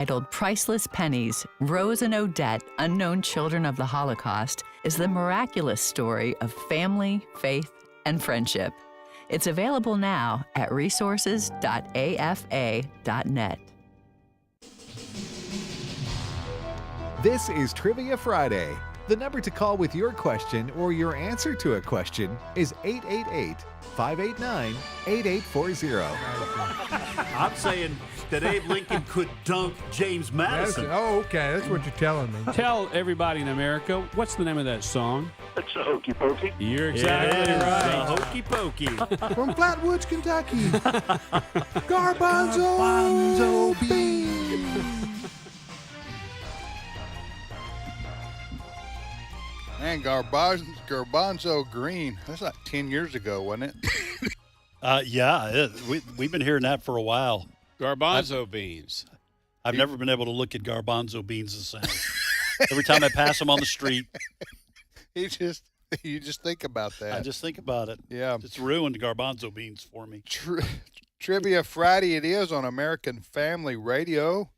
Titled Priceless Pennies, Rose and Odette, Unknown Children of the Holocaust, is the miraculous story of family, faith, and friendship. It's available now at resources.afa.net. This is Trivia Friday. The number to call with your question or your answer to a question is 888-589-8840. I'm saying that Abe Lincoln could dunk James Madison. Okay. That's what you're telling me. Tell everybody in America, what's the name of that song? It's a hokey pokey. You're exactly right. Hokey pokey. From Flatwoods, Kentucky. Garbanzo beans. Man, Garbanzo Green. That's like 10 years ago, wasn't it? We've been hearing that for a while. Garbanzo beans. I've never been able to look at garbanzo beans the same. Every time I pass them on the street, You just think about that. I just think about it. Yeah. It's ruined garbanzo beans for me. Trivia Friday it is on American Family Radio.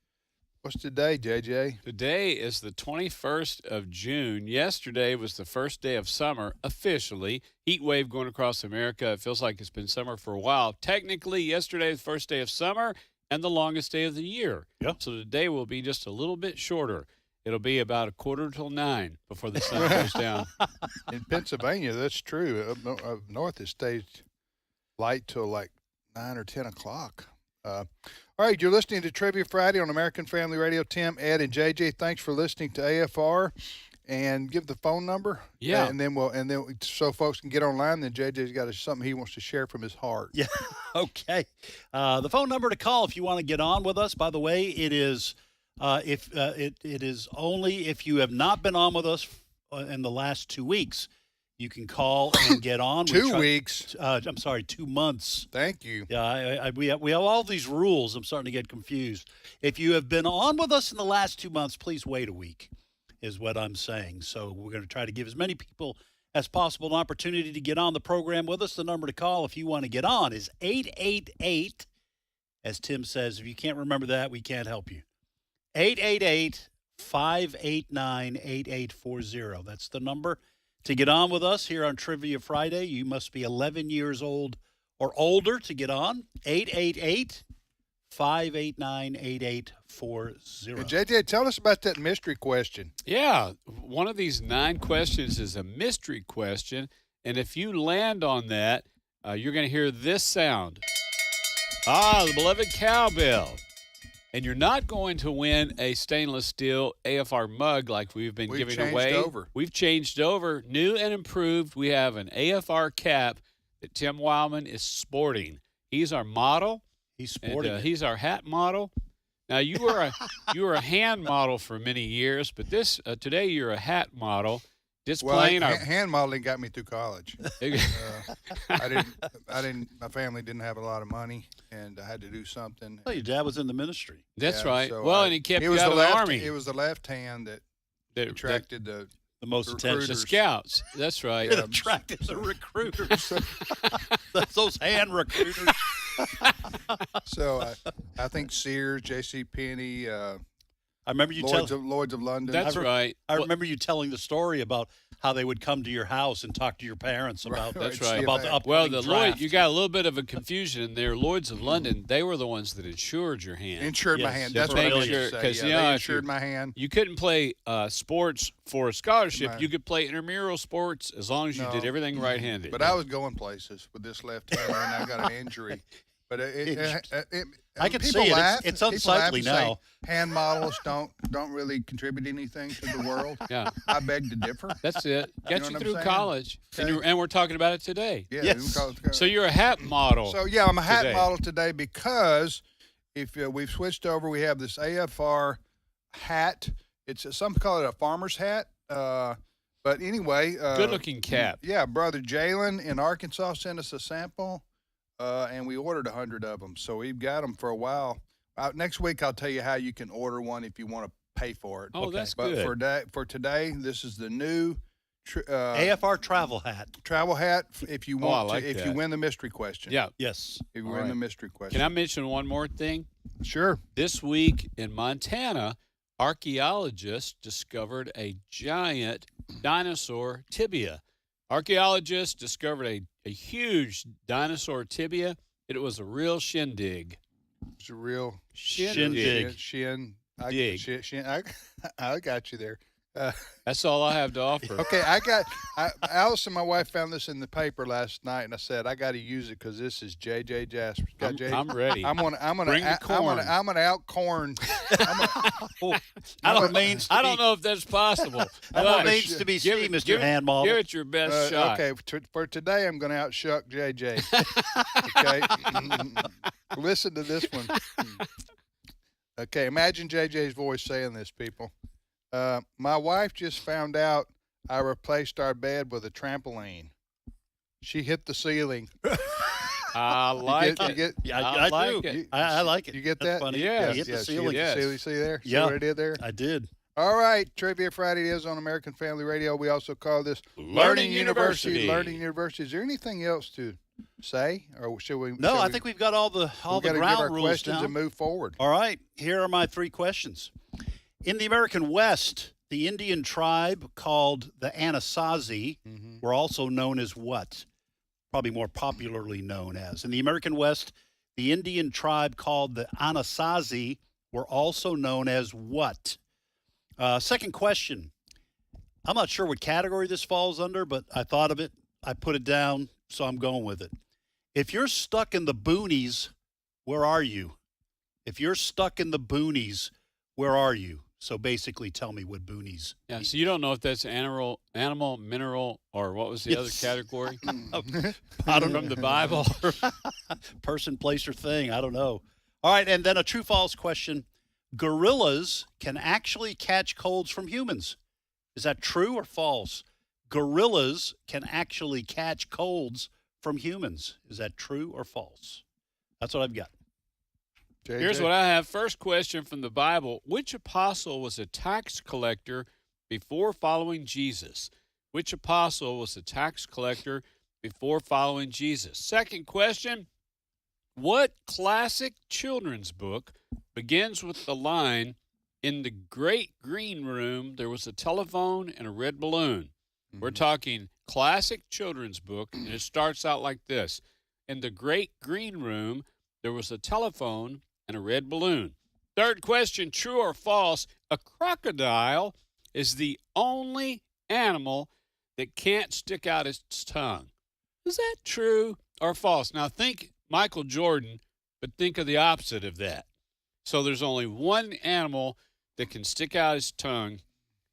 What's today, JJ? Today is the 21st of June. Yesterday was the first day of summer, officially. Heat wave going across America. It feels like it's been summer for a while. Technically, yesterday is the first day of summer and the longest day of the year. Yeah. So today will be just a little bit shorter. It'll be about 8:45 before the sun goes down. In Pennsylvania, that's true. Up north, it stays light till like 9 or 10 o'clock. All right, you're listening to Trivia Friday on American Family Radio. Tim, Ed, and JJ, thanks for listening to AFR. And give the phone number. Yeah. And then so folks can get online. Then JJ's got something he wants to share from his heart. Yeah. Okay. The phone number to call if you want to get on with us. By the way, it is it is only if you have not been on with us in the last 2 weeks. You can call and get on. 2 weeks. I'm sorry, 2 months. Thank you. Yeah, we have all these rules. I'm starting to get confused. If you have been on with us in the last 2 months, please wait a week, is what I'm saying. So we're going to try to give as many people as possible an opportunity to get on the program with us. The number to call if you want to get on is 888, as Tim says. If you can't remember that, we can't help you. 888-589-8840. That's the number. To get on with us here on Trivia Friday, you must be 11 years old or older to get on. 888-589-8840. JJ, tell us about that mystery question. Yeah, one of these 9 questions is a mystery question, and if you land on that, you're going to hear this sound. The beloved cowbell. And you're not going to win a stainless steel AFR mug like we've been giving away. Over. We've changed over, new and improved. We have an AFR cap that Tim Wildman is sporting. He's our model. He's sporting. He's our hat model. Now you were a hand model for many years, but today you're a hat model. Displaying our hand modeling got me through college. I didn't. My family didn't have a lot of money, and I had to do something. Well, your dad was in the ministry. That's Yeah, right. so And he kept you out of the army. It was the left hand that attracted the most attention. The scouts. That's right. It attracted the recruiters. That's those hand recruiters. So I think Sears, J.C. Penney. I remember you Lloyd's of London. That's right. I remember you telling the story about how they would come to your house and talk to your parents about That's right. about the Well, upcoming the draft. Lloyd, you got a little bit of a confusion in there. Lloyd's of London, they were the ones that insured your hand. Insured my Yes, hand. yes, That's what I make meant sure- to say. 'cause, Yeah, you know, they if insured my hand. You couldn't play sports for a scholarship. Right. You could play intramural sports as long as you did everything right-handed. But I was going places with this left hand, and I got an injury. But I can people see it. laugh. It's People laugh unsightly and say now. hand models don't really contribute anything to the world. Yeah. I beg to differ. That's it. Got know you what I'm through saying? college. Okay. And we're talking about it today. Yeah, Yes. So you're a hat model. So yeah, I'm a hat today. model today because if we've switched over, we have this AFR hat. It's some call it a farmer's hat. But anyway, Good-looking cap. Yeah, brother Jalen in Arkansas sent us a sample, and we ordered 100 of them. So we've got them for a while. Next week, I'll tell you how you can order one if you want to pay for it. Oh, that's but good. for today, this is the new AFR travel hat. travel hat. If you want I like if that. you win the mystery question. Yeah. Yes. If you All win right. the mystery question. Can I mention one more thing? Sure. This week in Montana, archaeologists discovered a giant dinosaur tibia. Archaeologists discovered a huge dinosaur tibia. It was a real shindig. It's a real Shindig. I got you there. That's all I have to offer. Okay, Allison, my wife, found this in the paper last night, and I said I got to use it because this is J.J. Jasper. I'm ready. I'm gonna Bring the corn. I'm gonna out corn. I don't know if that's possible. That but remains to be give seen, it- Mr. give it- Hand Model. Give it your best shot. Okay, for today, I'm gonna outshuck J.J. Okay, listen to this one. Okay, imagine J.J.'s voice saying this, people. My wife just found out I replaced our bed with a trampoline. She hit the ceiling. I like you it. get- Yeah, I I like do. it. I like it. You get That's that? funny. Yeah. You hit the Yes, you ceiling. hit Yes. the ceiling. See there? Yeah. See what I did there? I did. All right, Trivia Friday is on American Family Radio. We also call this Learning University. Learning University. Is there anything else to say, or should we? No, shall I we- think we've got all the we gotta ground give our rules questions down. and move forward. All right, here are my 3 questions. In the American West, the Indian tribe called the Anasazi were also known as what? Probably more popularly known as. In the American West, the Indian tribe called the Anasazi were also known as what? Second question. I'm not sure what category this falls under, but I thought of it. I put it down, so I'm going with it. If you're stuck in the boonies, where are you? If you're stuck in the boonies, where are you? So basically, tell me what boonies. Yeah, so you don't know if that's animal, mineral, or what was the other Yes. category I don't from the Bible? Person, place, or thing. I don't know. All right, and then a true-false question. Gorillas can actually catch colds from humans. Is that true or false? Gorillas can actually catch colds from humans. Is that true or false? That's what I've got. JJ? Here's what I have. First question from the Bible. Which apostle was a tax collector before following Jesus? Which apostle was a tax collector before following Jesus? Second question. What classic children's book begins with the line, "In the great green room, there was a telephone and a red balloon"? We're talking classic children's book, and it starts out like this. In the great green room, there was a telephone and a red balloon. Third question, true or false? A crocodile is the only animal that can't stick out its tongue. Is that true or false? Now think Michael Jordan, but think of the opposite of that. So there's only one animal that can stick out his tongue,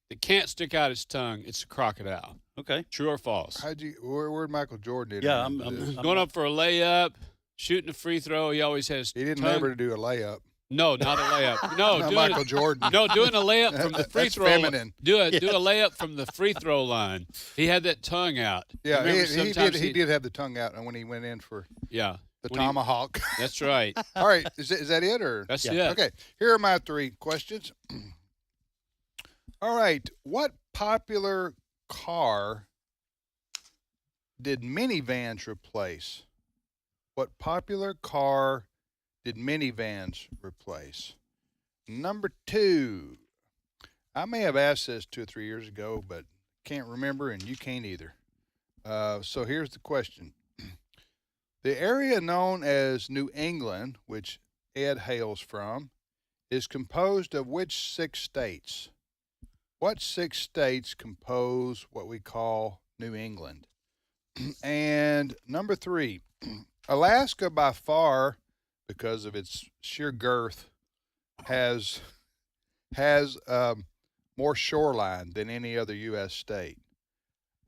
that can't stick out his tongue. It's a crocodile. Okay. True or false? Where'd Michael Jordan did? Yeah, into this? Going up for a layup, shooting a free throw. He always has. He didn't tongue- ever do a layup. No, not a layup. No, Not doing Michael a, Jordan. No, doing a layup from the free That's throw. feminine. Do a layup from the free throw line. He had that tongue out. Yeah, Remember he sometimes did have the tongue out, and when he went in for Yeah, the when he- tomahawk. that's right. All right, is that it or? That's Yeah. it. Okay, here are my 3 questions. All right, what popular car did minivans replace? What popular car did minivans replace? Number 2, I may have asked this 2 or 3 years ago, but can't remember, and you can't either. So here's the question. The area known as New England, which Ed hails from, is composed of which 6 states? What 6 states compose what we call New England? And number 3, Alaska by far, because of its sheer girth, has more shoreline than any other U.S. state.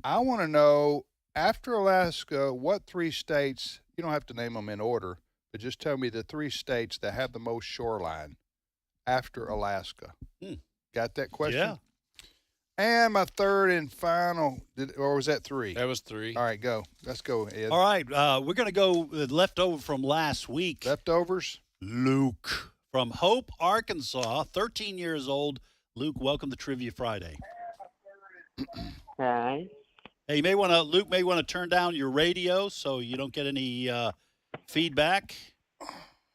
I want to know, after Alaska, what 3 states, you don't have to name them in order, but just tell me the 3 states that have the most shoreline after Alaska. Got that question? Yeah. And my third and final, or was that 3? That was 3. All right, go. Let's go, Ed. All right. We're going to go left over from last week. Leftovers? Luke from Hope, Arkansas, 13 years old. Luke, welcome to Trivia Friday. Hi. Hey, Luke may want to turn down your radio so you don't get any feedback.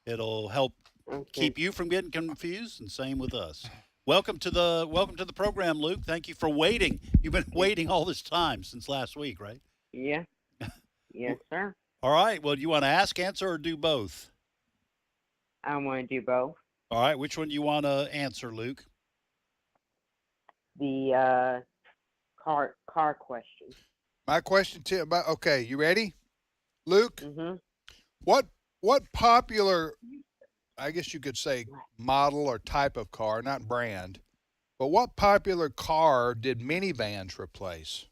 It'll help Okay. keep you from getting confused, and same with us. Welcome to the program, Luke. Thank you for waiting. You've been waiting all this time since last week, right? Yeah. Yes, sir. All right. Well, do you want to ask, answer, or do both? I want to do both. All right. Which one do you want to answer, Luke? The car question. My question to about. Okay, you ready, Luke? Mhm. What popular, I guess you could say, model or type of car, not brand, but what popular car did minivans replace?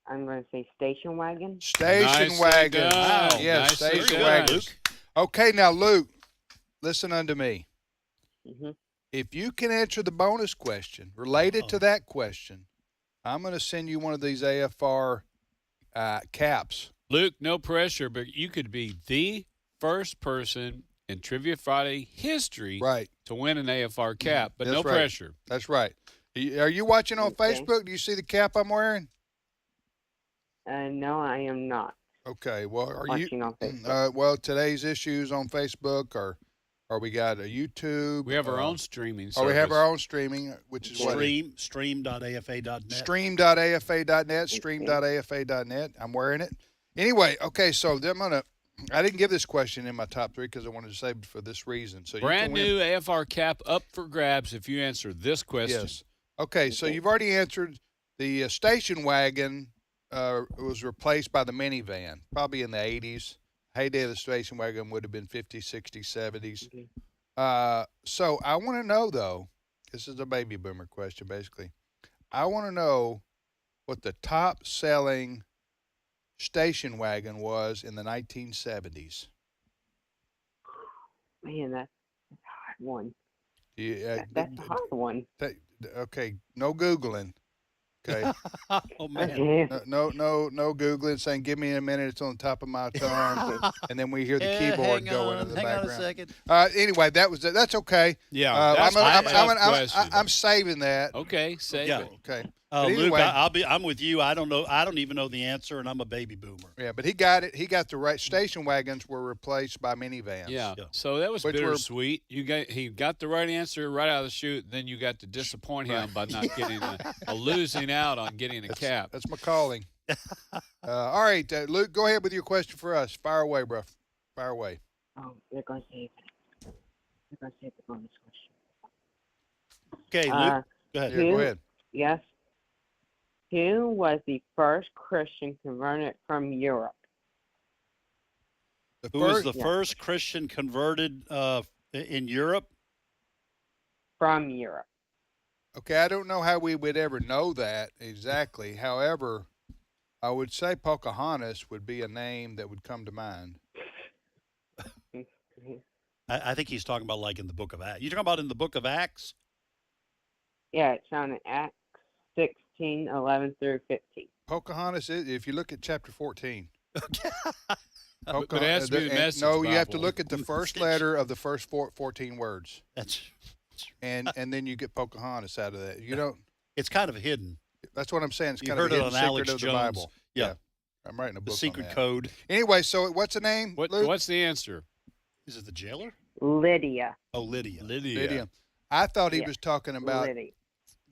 I'm going to say station wagon. Station Nicely wagon. done. Yes, Nicely station done, wagon. Luke. Okay, now Luke, listen unto me. Mhm. If you can answer the bonus question related to that question, I'm going to send you one of these AFR caps. Luke, no pressure, but you could be the first person in Trivia Friday history Right. to win an AFR cap, but That's no right. pressure. That's right. Are you watching on Okay. Facebook? Do you see the cap I'm wearing? No, I am not Okay. Well, are you? watching on Facebook. Well, today's issues on Facebook or we got a YouTube. We have our own streaming service. Oh, we have our own streaming, which is what? Stream.afa.net. Stream.afa.net, stream.afa.net. I'm wearing it. Anyway, okay, so I didn't give this question in my top three because I wanted to save it for this reason. So Brand you can win. new AFR cap up for grabs if you answer this question. Yes. Okay, so you've already answered. The station wagon was replaced by the minivan, probably in the 80s. Heyday of the station wagon would have been 50s, 60s, 70s. So I want to know, though, this is a baby boomer question, basically. I want to know what the top selling station wagon was in the 1970s. Man, that's a hard one. Yeah, That's a hard one. okay, no Googling. Okay. Oh, man. Okay. No Googling saying, give me a minute, it's on top of my tongue. And then we hear the keyboard going in the hang background. on a second. Anyway, that's okay. Yeah, that's my tough question. I'm saving that. Okay, save Yeah. it. Okay. But Luke, anyway, I'm with you. I don't know. I don't even know the answer, and I'm a baby boomer. yeah, but he got it. He got the right. Station wagons were replaced by minivans. Yeah. Yeah. So that was Which were- bittersweet. He got the right answer right out of the chute. Then you got to disappoint him by not getting a losing out on getting a cap. That's my calling. All right, Luke, go ahead with your question for us. Fire away, bro. Fire away. Oh, they're going to save it. They're going to save the bonus question. Okay, Luke, go ahead. Yeah, go ahead. Yes. Who was the first Christian converted from Europe? The Who was first, the first Christian converted in Europe? From Europe. okay, I don't know how we would ever know that exactly. However, I would say Pocahontas would be a name that would come to mind. I think he's talking about like in the Book of Acts. You talking about in the Book of Acts? Yeah, it's found in Acts 16, 11 through 15. Pocahontas is, if you look at chapter 14. But it has to be the Message No, you have to Bible. look at the first letter of the first 14 words, That's and then you get Pocahontas out of that. You don't. it's kind of hidden. That's what I'm saying. It's You kind of heard a it hidden on secret Alex of the Jones. Bible. Yeah. I'm writing a book The on secret that. code. Anyway, so what's the name? Luke? What's the answer? Is it the jailer? Lydia. Oh, Lydia. Lydia. I thought he Yeah. was talking about Lydia.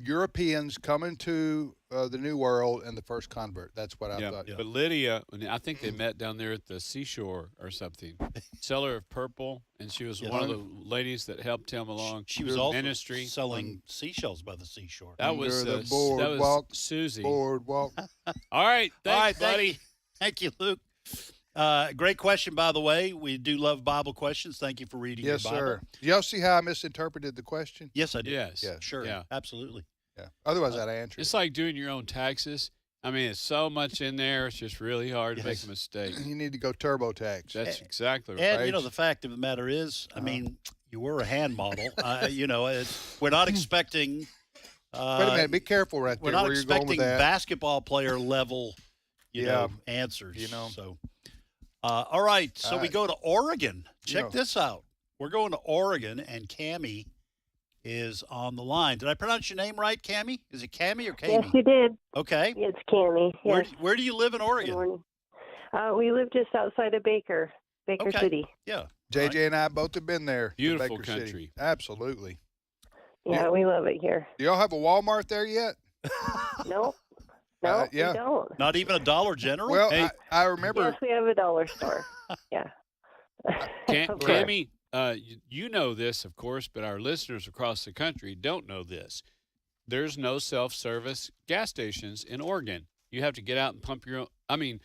Europeans coming to the New World and the first convert. That's what I Yeah, thought. but Lydia, I think they met down there at the seashore or something. Seller of purple, and she was Yeah. one of the ladies that helped him along. She was through also ministry. selling seashells by the seashore. That was Under the that boardwalk, was Susie. Boardwalk. All right, thanks, All right, buddy. Thank you, Luke. Great question, by the way. We do love Bible questions. Thank you for reading Yes, your Bible. sir. Do y'all see how I misinterpreted the question? Yes, I did. Yes. Yeah. Sure. Yeah. Absolutely. Yeah. Otherwise, I'd answer. It's like doing your own taxes. I mean, it's so much in there. It's just really hard to make Yes. a mistake. You need to go TurboTax. That's exactly right. And, you know, the fact of the matter is, I mean, you were a hand model. You know, we're not expecting. Wait a minute. Be careful right We're there not where you're going expecting with that. basketball player level, you Yeah. know, answers. You know. So, all right. So we go to Oregon. Check know. this out. We're going to Oregon, and Cammie is on the line. Did I pronounce your name right, Cammie? Is it Cammie or Cammie? Yes, you did. Okay. It's Cammie. Where, Yes. where do you live in Good Oregon? morning. We live just outside of Baker Okay. City. Yeah. JJ and I both have been there. to Beautiful Baker City. country. Absolutely. Yeah, we love it here. Do y'all have a Walmart there yet? Nope. No, yeah. we don't. Not even a Dollar General? Well, Hey. I remember. Yes, we have a dollar store. Yeah. Cammie, you know this, of course, but our listeners across the country don't know this. There's no self-service gas stations in Oregon. You have to get out and pump your own. I mean,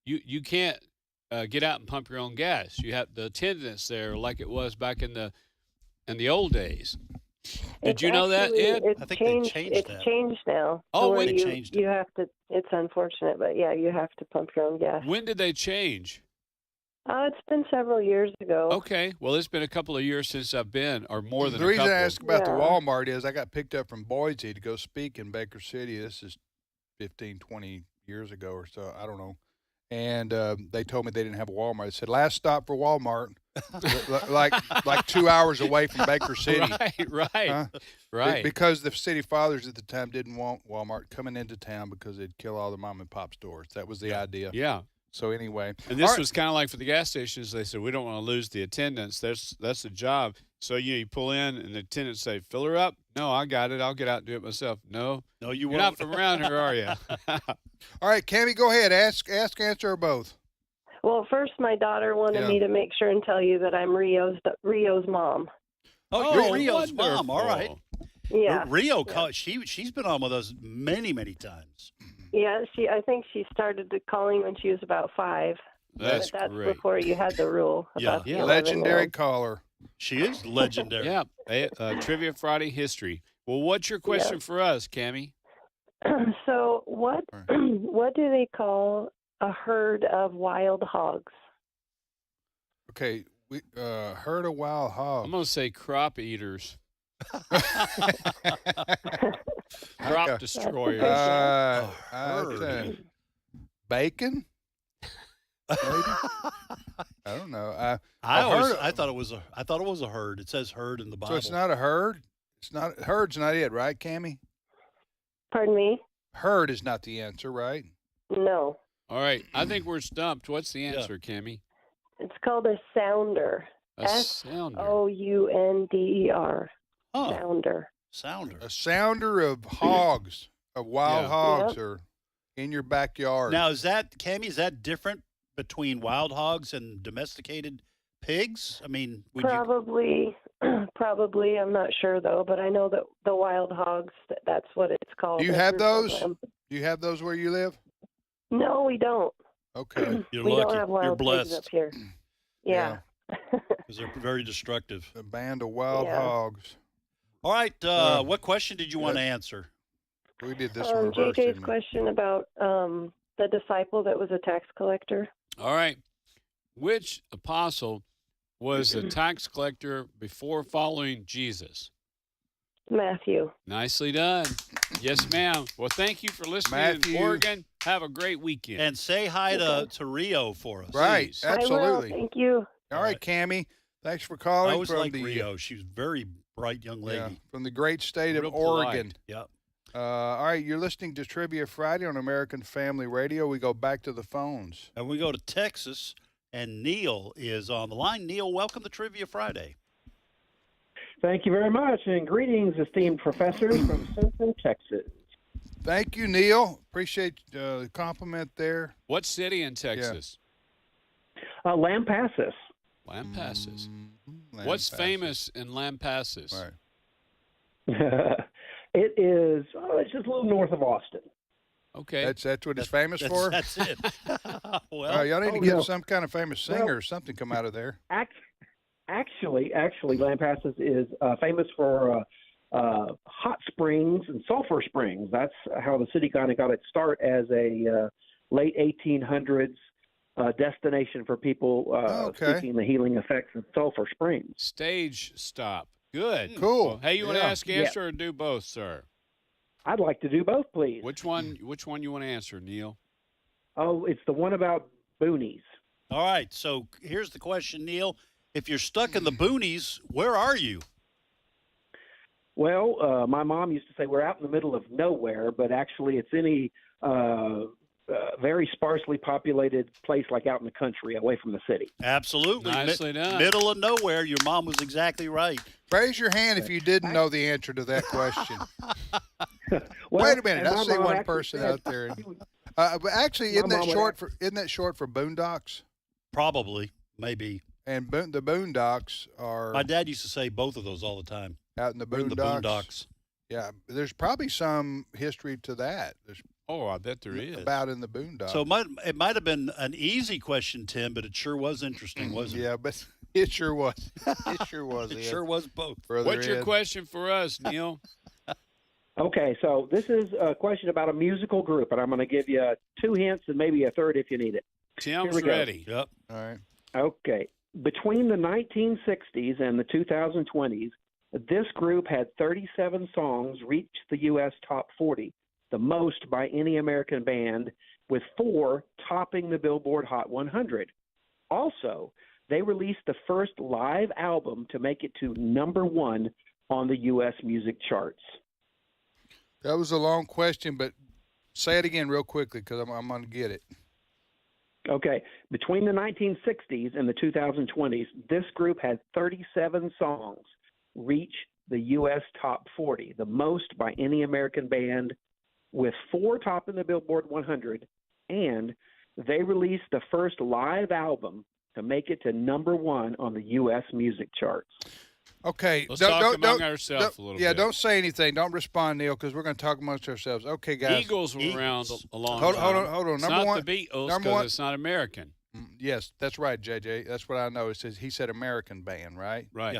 you can't get out and pump your own gas. You have the attendants there, like it was back in the old days. Did you know that, Ed? It's I think they changed. changed It's that. changed now. Oh, to where when they you, changed it. you have to. It's unfortunate, but yeah, you have to pump your own gas. When did they change? It's been several years ago. Okay, well, it's been a couple of years since I've been, or more than The a reason couple. I asked about the Yeah. Walmart is I got picked up from Boise to go speak in Baker City. This is 15, 20 years ago or so. I don't know. And they told me they didn't have a Walmart. They said, last stop for Walmart, like 2 hours away from Baker City. Right, Huh? right. Because the city fathers at the time didn't want Walmart coming into town because it'd kill all the mom and pop stores. That was the idea. Yeah. So anyway. And this All right. was kind of like for the gas stations. They said, we don't want to lose the attendants. That's the job. So you pull in and the attendants say, fill her up. No, I got it. I'll get out and do it myself. No, No, you you're not won't. from around here, are you? All right, Cammie, go ahead. Ask, answer, or both. Well, first, my daughter wanted Yeah. me to make sure and tell you that I'm Rio's mom. Oh, you're Rio's mom. All right. Yeah. Rio, she's been on with us many, many times. Yeah. I think she started calling when she was about 5. That's but that's great. before you had the rule. Yeah. About the Yeah. 11-year-old. Legendary caller. She is legendary. Yeah. Trivia Friday history. Well, what's your question for us, Cammie? So what what do they call a herd of wild hogs? Okay, we herd of wild hogs. I'm going to say crop eaters, Okay. crop destroyers. I herd. think bacon. Maybe? I don't know. I thought it was a herd. It says herd in the Bible. So it's not a herd. It's not herd's not it, right, Cammie? Pardon me? Herd is not the answer, right? No. All right. I think we're stumped. What's the answer, Cammie? It's called a sounder. A sounder. Sounder. Huh. Sounder. Sounder. A sounder of hogs, of wild Yeah. hogs, Yep. are in your backyard. Now, Cammie, is that different between wild hogs and domesticated pigs? I mean, would you? Probably. Probably. I'm not sure though, but I know that the wild hogs. That's what it's called. Do you a have group of those? them. Do you have those where you live? No, we don't. Okay. You're we lucky. don't have You're wild pigs blessed up here. Yeah. because they're very destructive. A band of wild Yeah. hogs. All right. What question did you want to answer? We did this one reverse. JJ's didn't we? question about the disciple that was a tax collector. All right. Which apostle was a tax collector before following Jesus? Matthew. Nicely done. Yes, ma'am. Well, thank you for listening Matthew. in Oregon. Have a great weekend. And say hi to Rio for us. Right. Please. Absolutely. I will. Thank you. All right, Cammie. Thanks for calling. I always from liked the, Rio. She was a very bright young lady. Yeah, from the great state Real of polite. Oregon. Yep. All right, you're listening to Trivia Friday on American Family Radio. We go back to the phones. And we go to Texas, and Neil is on the line. Neil, welcome to Trivia Friday. Thank you very much, and greetings, esteemed professors from Central Texas. Thank you, Neil. Appreciate the compliment there. What city in Texas? Lampasas. Lampasas. Mhm. What's Lampasas. famous in Lampasas? Right. It is, it's just a little north of Austin. Okay. That's what it's famous for? That's it. well, Y'all need to oh, get no. some kind of famous singer or something come out of there. Actually, Lampasas is famous for hot springs and sulfur springs. That's how the city kind of got its start as a late 1800s destination for people Okay. seeking the healing effects of sulfur springs. Stage stop. Good. Cool. Well, hey, you want to Yeah. ask, answer, or do both, sir? I'd like to do both, please. Which one you want to answer, Neil? Oh, it's the one about boonies. all right. So here's the question, Neil. If you're stuck in the boonies, where are you? Well, my mom used to say we're out in the middle of nowhere, but actually it's any very sparsely populated place, like out in the country, away from the city. Absolutely. Nicely done. Middle of nowhere. Your mom was exactly right. Raise your hand if you didn't know the answer to that question. Well, Wait a minute. and I my see mom one actually person said- out there. But actually, isn't My that mom would short for Boondocks? Probably. Maybe. And the Boondocks are My dad used to say both of those all the time. out in the We're in Boondocks. the Boondocks. Yeah, there's probably some history to that. There's Oh, I bet there is. about in the Boondocks. So it might have been an easy question, Tim, but it sure was interesting, wasn't it? yeah, but it sure was. It sure was. It Ed. sure was both. Brother What's your Ed. question for us, Neil? Okay, so this is a question about a musical group, and I'm going to give you 2 hints and maybe a third if you need it. Tim's we go. ready. Yep. All right. Okay. Between the 1960s and the 2020s, this group had 37 songs reach the U.S. top 40, the most by any American band, with 4 topping the Billboard Hot 100. Also, they released the first live album to make it to number 1 on the U.S. music charts. That was a long question, but say it again real quickly because I'm going to get it. Okay, between the 1960s and the 2020s, this group had 37 songs reach the U.S. top 40, the most by any American band, with 4 topping the Billboard 100, and they released the first live album to make it to number 1 on the U.S. music charts. Okay. Let's talk among ourselves a little yeah, bit. don't say anything. Don't respond, Neil, because we're going to talk amongst ourselves. Okay, guys. Eagles were around a long Hold time. on. It's Number not one. the Beatles number because one- it's not American. Yes, that's right, JJ. That's what I know. It says he said American band, right? Right.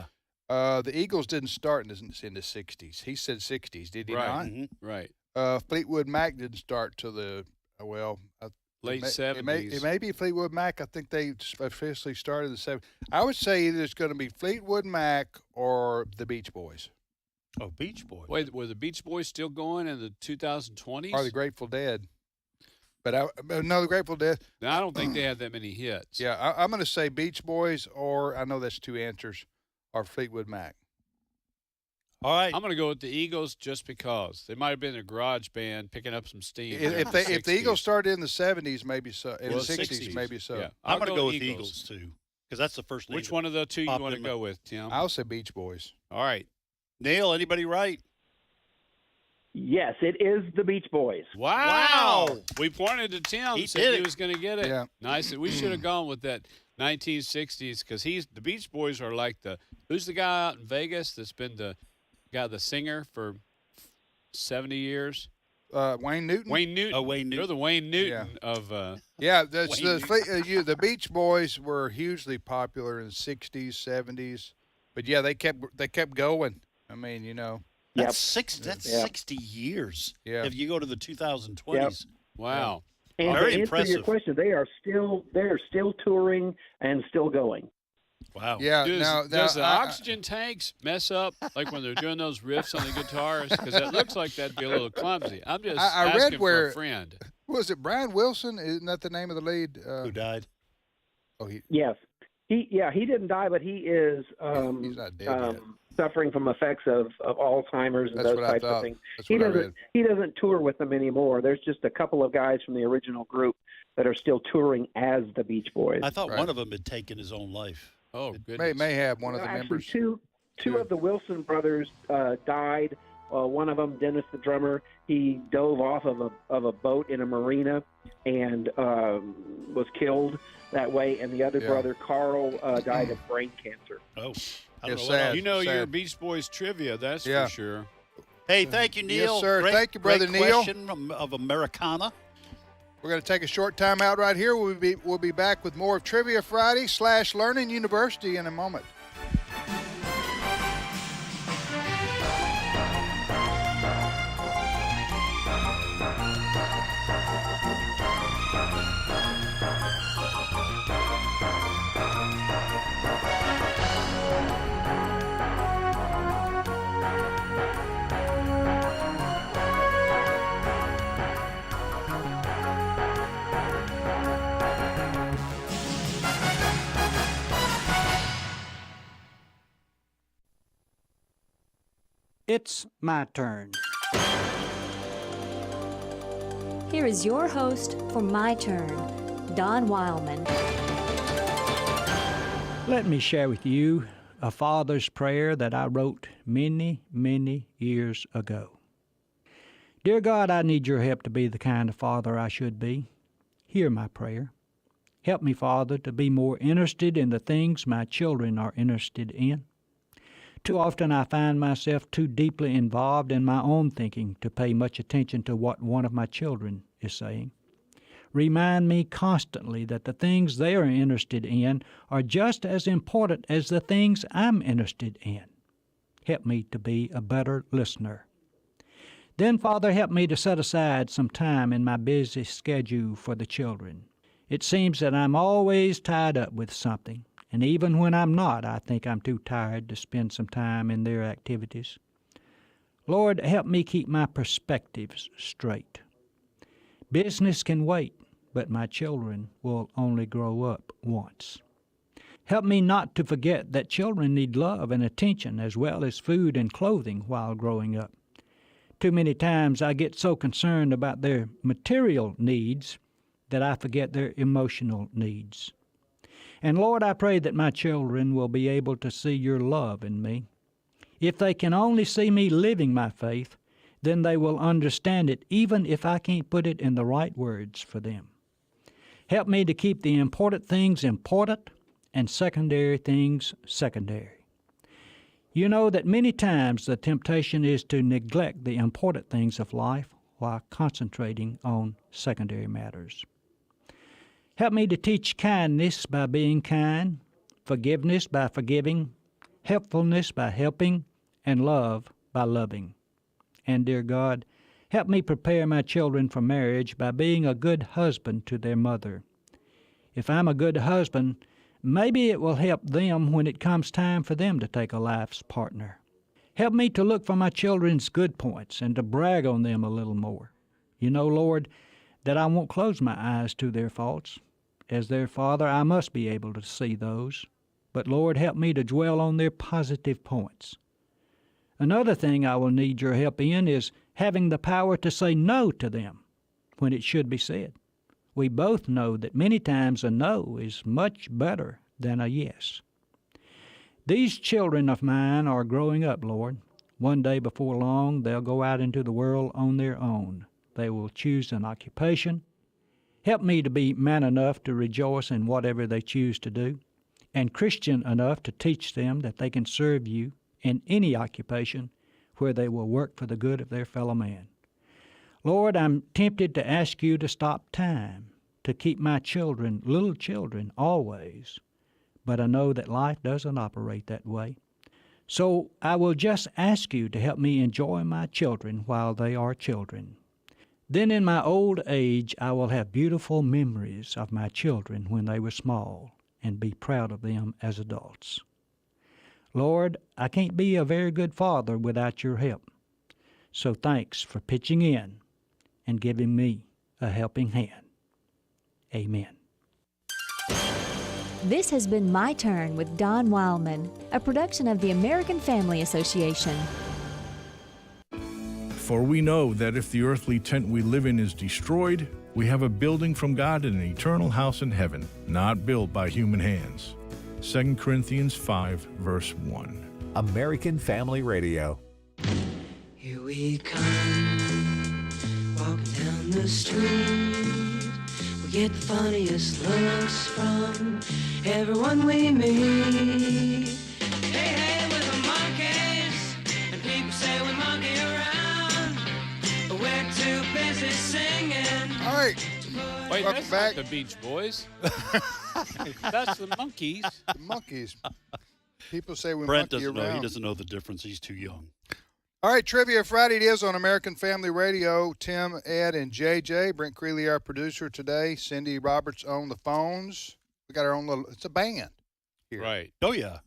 Yeah. The Eagles didn't start in the 60s. He said 60s, did he Right. not? Mhm. Right. Fleetwood Mac didn't start till the Late It 70s. may be Fleetwood Mac. I think they officially started in the 70s. I would say either it's going to be Fleetwood Mac or the Beach Boys Oh, Beach Boys. Wait, were the Beach Boys still going in the 2020s? or the Grateful Dead. But no, the Grateful Dead. Now, I don't think they had that many hits. Yeah, I'm going to say Beach Boys, or I know that's 2 answers, or Fleetwood Mac. All right. I'm going to go with the Eagles just because. They might have been a garage band picking up some steam. If the Eagles started in the 70s, maybe so. In Well, the 60s, maybe so. Yeah. I'm I'll going to go with Eagles. Eagles, too, because that's the first name. Which one of the two you popped want to in my- go with, Tim? I'll say Beach Boys. All right. Neil, anybody right? Yes, it is the Beach Boys. Wow. We pointed to Tim He and said did he it. was going to get it. Yeah. Nice. We should have gone with that 1960s because the Beach Boys are like who's the guy out in Vegas that's been the singer for 70 years? Wayne Newton? Wayne Newton. Oh, Wayne They're Newton. the Wayne Newton of Yeah, that's Wayne the Beach Boys were hugely popular in the 60s, 70s. But yeah, they kept going. I mean, you know. That's Yep. That's Yep. 60 years. Yeah. If you go to the 2020s. wow. And Very to answer impressive. your question, they are still touring and still going. Wow. Yeah, Does the oxygen tanks mess up like when they're doing those riffs on the guitars? Because it looks like that'd be a little clumsy. I'm just I read asking for where- a friend. was it Brian Wilson? Isn't that the name of the lead? Who died? Oh, he Yes, he didn't die, but he is he's not dead yet. suffering from effects of Alzheimer's and That's those what I types of thought. things. That's He what I doesn't read. he doesn't tour with them anymore. There's just a couple of guys from the original group that are still touring as the Beach Boys. I thought Right. one of them had taken his own life. Oh, May goodness. have one of the Actually, members. two of the Wilson brothers died. One of them, Dennis the drummer, he dove off of a boat in a marina and was killed that way. And the other Yeah. brother, Carl, died of brain cancer. Oh. I It's don't know what sad. else. You know your Sad. Beach Boys trivia, that's Yeah. for sure. Hey, thank you, Neil. Yes, sir. Great, Thank you, Brother great Neil. question of Americana. We're going to take a short time out right here. We'll be back with more of Trivia Friday / Learning University in a moment. It's my turn. Here is your host for My Turn, Don Wildman. Let me share with you a father's prayer that I wrote many, many years ago. Dear God, I need your help to be the kind of father I should be. Hear my prayer. Help me, Father, to be more interested in the things my children are interested in. Too often I find myself too deeply involved in my own thinking to pay much attention to what one of my children is saying. Remind me constantly that the things they are interested in are just as important as the things I'm interested in. Help me to be a better listener. Then, Father, help me to set aside some time in my busy schedule for the children. It seems that I'm always tied up with something, and even when I'm not, I think I'm too tired to spend some time in their activities. Lord, help me keep my perspectives straight. Business can wait, but my children will only grow up once. Help me not to forget that children need love and attention as well as food and clothing while growing up. Too many times I get so concerned about their material needs that I forget their emotional needs. And Lord, I pray that my children will be able to see your love in me. If they can only see me living my faith, then they will understand it even if I can't put it in the right words for them. Help me to keep the important things important and secondary things secondary. You know that many times the temptation is to neglect the important things of life while concentrating on secondary matters. Help me to teach kindness by being kind, forgiveness by forgiving, helpfulness by helping, and love by loving. And, dear God, help me prepare my children for marriage by being a good husband to their mother. If I'm a good husband, maybe it will help them when it comes time for them to take a life's partner. Help me to look for my children's good points and to brag on them a little more. You know, Lord, that I won't close my eyes to their faults. As their father, I must be able to see those. But, Lord, help me to dwell on their positive points. Another thing I will need your help in is having the power to say no to them when it should be said. We both know that many times a no is much better than a yes. These children of mine are growing up, Lord. One day before long, they'll go out into the world on their own. They will choose an occupation. Help me to be man enough to rejoice in whatever they choose to do, and Christian enough to teach them that they can serve you in any occupation where they will work for the good of their fellow man. Lord, I'm tempted to ask you to stop time, to keep my children, little children, always. But I know that life doesn't operate that way. So I will just ask you to help me enjoy my children while they are children. Then in my old age I will have beautiful memories of my children when they were small and be proud of them as adults. Lord, I can't be a very good father without your help. So thanks for pitching in and giving me a helping hand. Amen. This has been My Turn with Don Wildman, a production of the American Family Association. For we know that if the earthly tent we live in is destroyed, we have a building from God in an eternal house in heaven, not built by human hands. 2 Corinthians 5, verse 1. American Family Radio. Here we come, walking down the street. We get the funniest looks from everyone we meet. Hey, hey, we're the monkeys, and people say we monkey around, but we're too busy singing. All right. Wait, Welcome that's back. not the Beach Boys. That's the Monkees. The Monkees. People say we Brent monkey doesn't around. know. He doesn't know the difference. He's too young. All right, Trivia Friday it is on American Family Radio. Tim, Ed, and JJ. Brent Creeley, our producer today. Cindy Roberts on the phones. We got our own little, it's a band here. Right. Oh, yeah.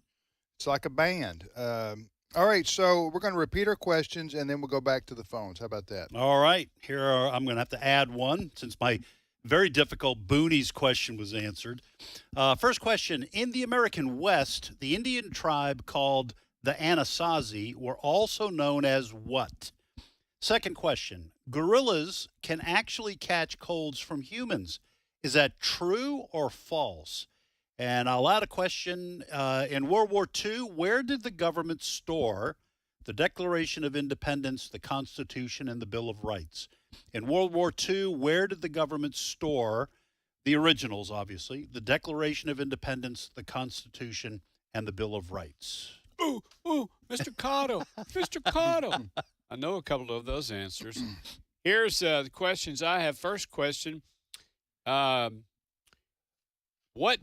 It's like a band. All right, so we're going to repeat our questions, and then we'll go back to the phones. How about that? All right. I'm going to have to add one since my very difficult Boonies question was answered. First question. In the American West, the Indian tribe called the Anasazi were also known as what? Second question. Gorillas can actually catch colds from humans. Is that true or false? And I'll add a question. In World War II, where did the government store the Declaration of Independence, the Constitution, and the Bill of Rights? In World War II, where did the government store the originals, obviously, the Declaration of Independence, the Constitution, and the Bill of Rights? Ooh, Mr. Cotto, Mr. Cotto. I know a couple of those answers. Here's the questions I have. First question. What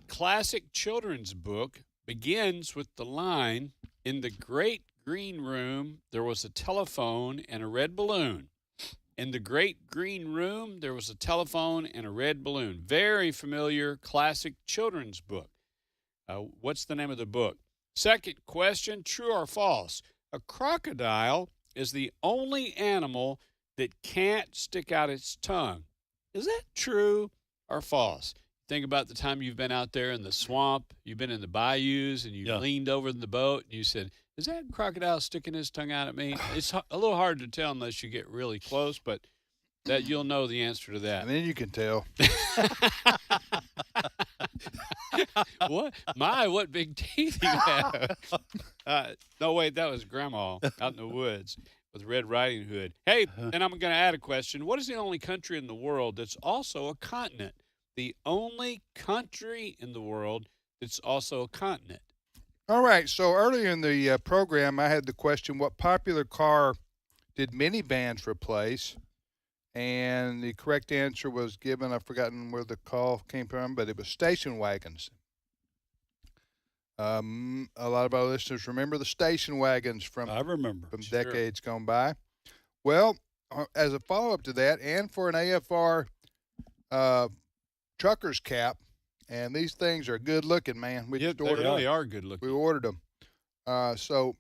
classic children's book begins with the line, "In the great green room, there was a telephone and a red balloon"? In the great green room, there was a telephone and a red balloon. Very familiar classic children's book. What's the name of the book? Second question, true or false? A crocodile is the only animal that can't stick out its tongue. Is that true or false? Think about the time you've been out there in the swamp, you've been in the bayous, and you leaned over in the boat, and you said, is that crocodile sticking his tongue out at me? It's a little hard to tell unless you get really close, but that you'll know the answer to that. And then you can tell. What big teeth you have. No, wait, that was Grandma out in the woods with Red Riding Hood. Hey, and I'm going to add a question. What is the only country in the world that's also a continent? The only country in the world that's also a continent. All right. So earlier in the program, I had the question, what popular car did minivans replace? And the correct answer was given. I've forgotten where the call came from, but it was station wagons. A lot of our listeners remember the station wagons from decades gone by. Well, as a follow-up to that, and for an AFR trucker's cap, and these things are good looking, man. We just ordered they really are good looking. We ordered them. So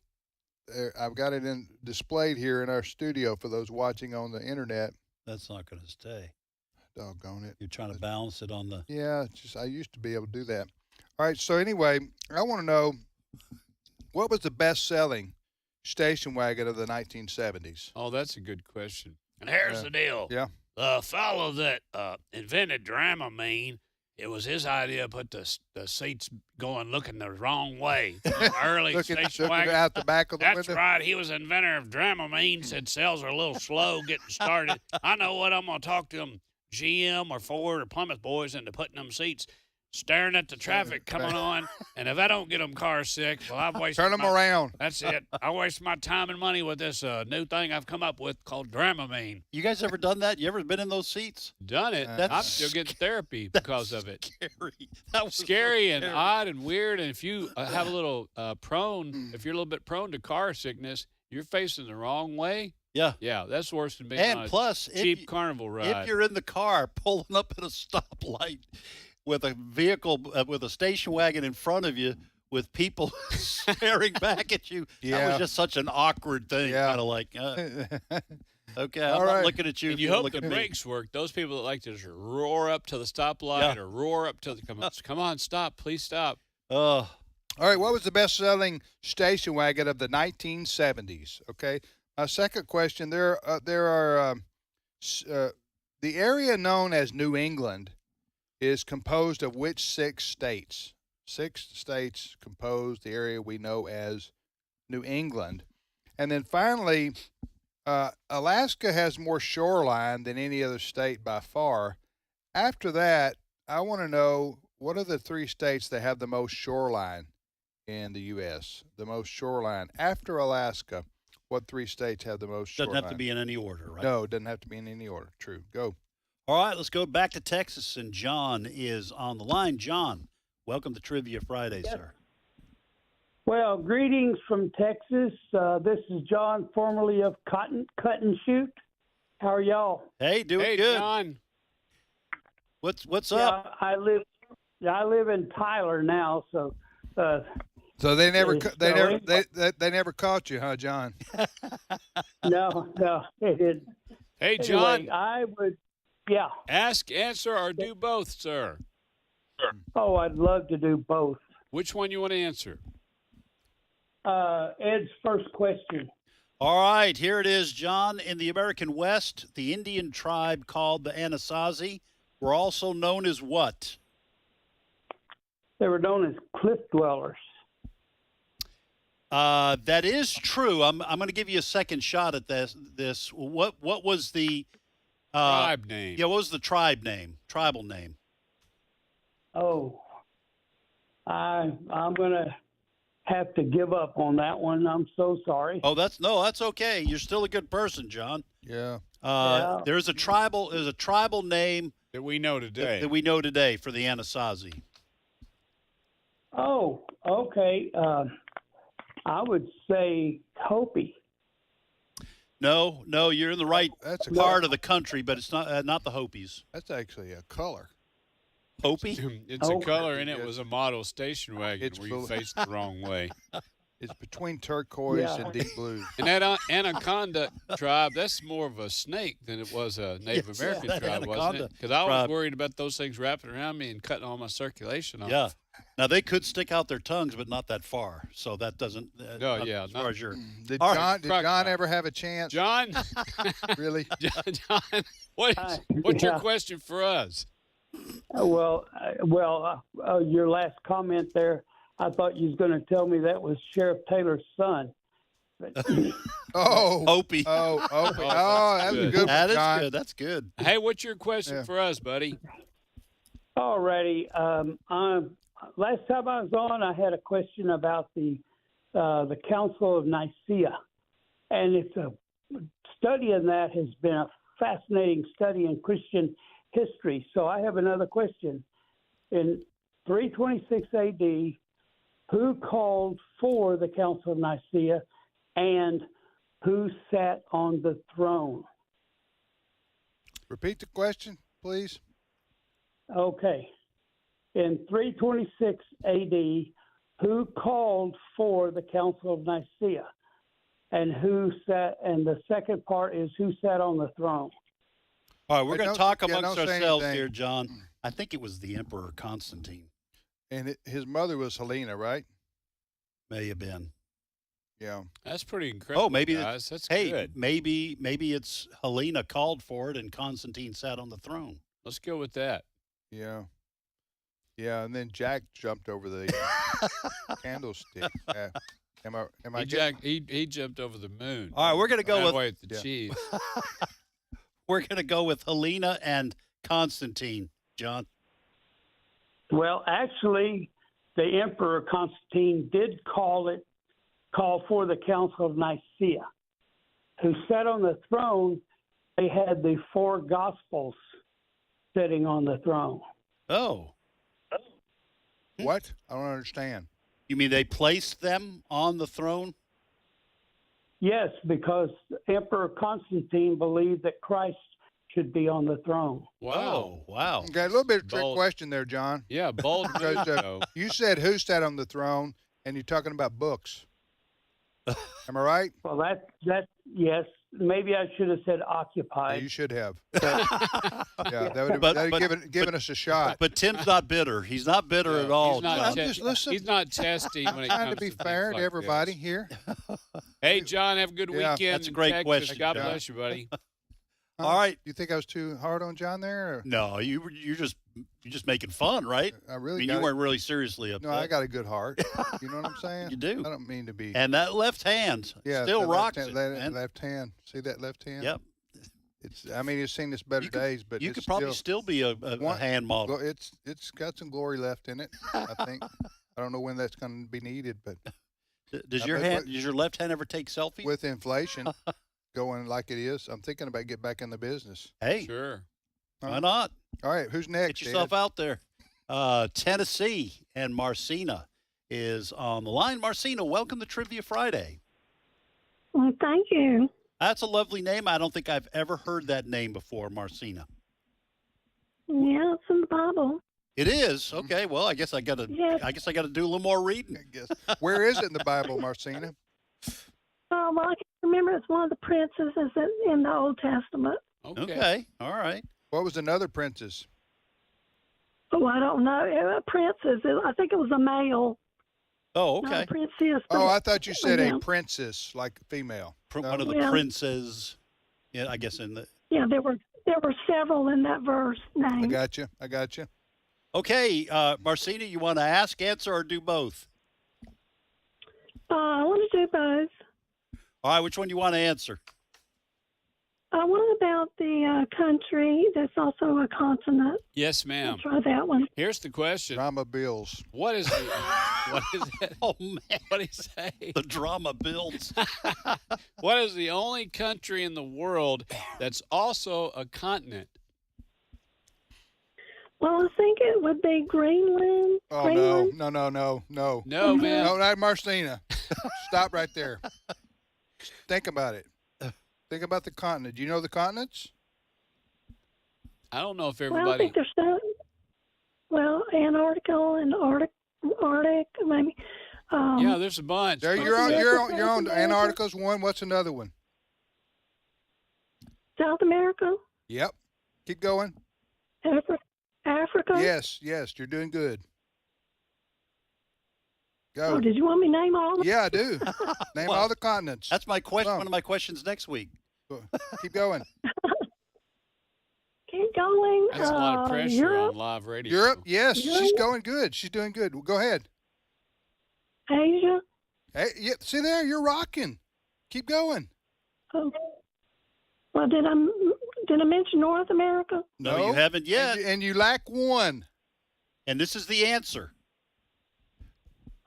I've got it displayed here in our studio for those watching on the internet. That's not going to stay. Doggone it. You're trying to balance it on the... Yeah, I used to be able to do that. All right, so anyway, I want to know, what was the best-selling station wagon of the 1970s? Oh, that's a good question. And here's the deal. Yeah. The fellow that invented Dramamine, it was his idea to put the seats looking the wrong way. Early station wagon. Out the back of the That's window. right. He was inventor of Dramamine, said sales are a little slow getting started. I know what, I'm going to talk to them GM or Ford or Plymouth boys into putting them seats, staring at the traffic coming on. And if I don't get them car sick, well, I've wasted Turn them around. That's it. I waste my time and money with this new thing I've come up with called Dramamine. You guys ever done that? You ever been in those seats? Done it. I'm still getting therapy because of it. Scary. That was scary so and scary. odd and weird. And if you have a little if you're a little bit prone to car sickness, you're facing the wrong way. Yeah. Yeah, that's worse than being And on plus, a cheap carnival ride. If you're in the car pulling up at a stoplight with a vehicle, with a station wagon in front of you, with people staring back at you, that was just such an awkward thing. Kind of like, okay, I'm not looking at you. And you hope the brakes work. Those people that like to just roar up to the stoplight or roar up to the come on, stop, please stop. All right, what was the best-selling station wagon of the 1970s? Okay, second question. There are the area known as New England is composed of which 6 states? 6 states compose the area we know as New England. And then finally, Alaska has more shoreline than any other state by far. After that, I want to know, what are the 3 states that have the most shoreline in the U.S.? The most shoreline. After Alaska, what 3 states have the most shoreline? Doesn't have to be in any order, right? No, it doesn't have to be in any order. True. Go. All right, let's go back to Texas, and John is on the line. John, welcome to Trivia Friday, sir. Well, greetings from Texas. This is John, formerly of Cut and Shoot. How are y'all? Hey, doing good. John. What's up? I live in Tyler now, so. So they never so they never caught you, huh, John? No, they didn't. Hey, John. Anyway, I would. Yeah. Ask, answer, or do both, sir. Oh, I'd love to do both. Which one you want to answer? Ed's first question. All right, here it is, John. In the American West, the Indian tribe called the Anasazi were also known as what? They were known as cliff dwellers. That is true. I'm going to give you a second shot at this. What was the tribe name? Yeah, what was the tribe name? Tribal name? Oh, I'm going to have to give up on that one. I'm so sorry. Oh, that's okay. You're still a good person, John. Yeah. There's a tribal name that we know today. That we know today for the Anasazi. Oh, okay. I would say Hopi. No, you're in the right part of the country, but it's not the Hopis. That's actually a color. Hopi? It's a color, and it was a model station wagon where you faced the wrong way. It's between turquoise and deep blue. And that anaconda tribe, that's more of a snake than it was a Native American tribe, wasn't it? Because I was worried about those things wrapping around me and cutting all my circulation off. Yeah. Now, they could stick out their tongues, but not that far. So that doesn't yeah. As far as your Did John ever have a chance? John? Really? John, what's your question for us? Your last comment there, I thought you was going to tell me that was Sheriff Taylor's son. Opie. Oh, that's a good That one, is John. good. That's good. Hey, what's your question for us, buddy? Alrighty. Last time I was on, I had a question about the Council of Nicaea, and it's a study in that has been a fascinating study in Christian history. So I have another question. In 326 A.D., who called for the Council of Nicaea, and who sat on the throne? Repeat the question, please. Okay. In 326 A.D., who called for the Council of Nicaea, and who sat? And the second part is who sat on the throne. All right, we're going to talk amongst don't say ourselves anything. here, John. I think it was the Emperor Constantine. And his mother was Helena, right? May have been. Yeah. That's pretty incredible. Oh, maybe guys. That's hey, good. maybe it's Helena called for it, and Constantine sat on the throne. Let's go with that. Yeah. Yeah, and then Jack jumped over the candlestick. Am I He jumped over the moon. All right, we're going to go Ran with away with the cheese. We're going to go with Helena and Constantine, John. Well, actually, the Emperor Constantine did call for the Council of Nicaea. Who sat on the throne? They had the four Gospels sitting on the throne. Oh. What? I don't understand. You mean they placed them on the throne? Yes, because Emperor Constantine believed that Christ should be on the throne. Wow. Wow. Okay, a little bit of a trick Bold. question there, John. Yeah, bold move, though. You said who sat on the throne, and you're talking about books. Am I right? Well, that yes. Maybe I should have said Yeah, occupied. you should have. Yeah, that would have given us a shot. But Tim's not bitter. He's not bitter at all. He's not, John. just listen. he's not testy when it Trying comes to be things fair like to everybody this. here. Hey, John, have a good Yeah. weekend. That's a in great Texas. question, God John. bless you, buddy. All right. You think I was too hard on John there? Or? No, you're just making fun, right? I really I mean, got you it. weren't really seriously upset. No, I got a good heart. You know what I'm saying? You do. I don't mean to be. And that left hand Yeah, still that rocks left it, hand, man. left hand. See that left hand? Yep. It's. I mean, it's seen its better days, but You it's could probably still be a One- hand model. Well, it's got some glory left in it. I think. I don't know when that's going to be needed, but Does I your bet hand? what- Does your left hand ever take selfies? with inflation going like it is, I'm thinking about get back in the business. Hey, Sure. why not? All right, who's next? Get yourself Ed? out there. Tennessee and Marcina is on the line. Marcina, welcome to Trivia Friday. Well, thank you. That's a lovely name. I don't think I've ever heard that name before, Marcina. Yeah, it's in the Bible. It is okay. Well, I guess I got to. Yes. I guess I got to do a little more reading. I guess. Where is it in the Bible, Marcina? Oh, well, I can remember it's one of the princesses in the Old Testament. Okay. All right. What was another princess? Oh, I don't know. A princess. I think it was a male. Oh, Not okay. a princess. Oh, but- I thought you said yeah. a princess, like female. One of the Well- princes. Yeah, I guess in the. Yeah, there were several in that verse I named. got you. I got you. Okay, Marcina, you want to ask, answer, or do both? I want to do both. All right, which one do you want to answer? I want about the country that's also a continent. Yes, ma'am. Try that one. Here's the question. Drama bills. What is it? What is it? Oh, man. What did he say? The drama builds. What is the only country in the world that's also a continent? Well, I think it would be Greenland. Oh, Greenland? no. No, No, man. not Marcina. Stop right there. Think about it. Think about the continent. Do you know the continents? I don't know if Well, I everybody. think there's some. Well, Antarctica and Arctic, maybe. Yeah, there's a bunch. There, South you're on. America, You're on. South America. Antarctica's one. What's another one? South America, Yep. Keep going. Africa. Yes. You're doing good. Go. Oh, did you want me to name all of them? Yeah, I do. Name Well, all the continents. That's my question. Come on. One of my questions next week. Keep going. Keep going. That's a lot of pressure Europe, on live radio. Europe. Yes, she's Europe. going good. She's doing good. Well, go ahead. Asia. Hey, yeah, see there, you're rocking. Keep going. Oh. Well, did I mention North America? No, you haven't yet. And you lack one. And this is the answer.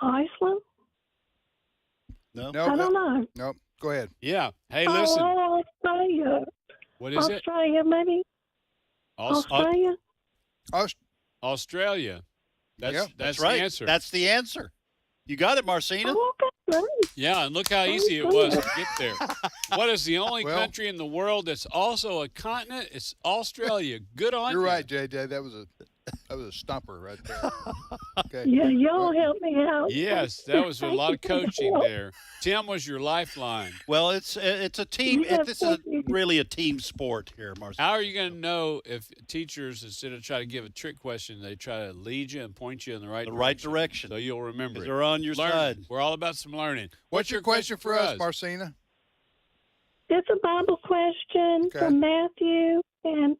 Iceland? No. I don't know. No. Go ahead. Yeah. Hey, listen. Oh, Australia. What is it? Australia, maybe. Australia. Australia. That's That's the right. answer. That's the answer. You got it, Marcina. Oh, okay. Yeah, and look how easy it was to get there. What is the only country in the world that's also a continent? It's Australia. Good on you. You're right, JJ. That was a stumper right there. Okay. Yeah, y'all help me out. Yes, that was a lot of coaching there. Tim was your lifeline. Well, it's a team. This is really a team sport here, Marcina. How are you going to know if teachers, instead of trying to give a trick question, they try to lead you and point you in the right direction? So you'll remember it. They're on your Learn. side. We're all about some learning. What's your question for us, Marcina? It's a Bible question Okay. from Matthew. And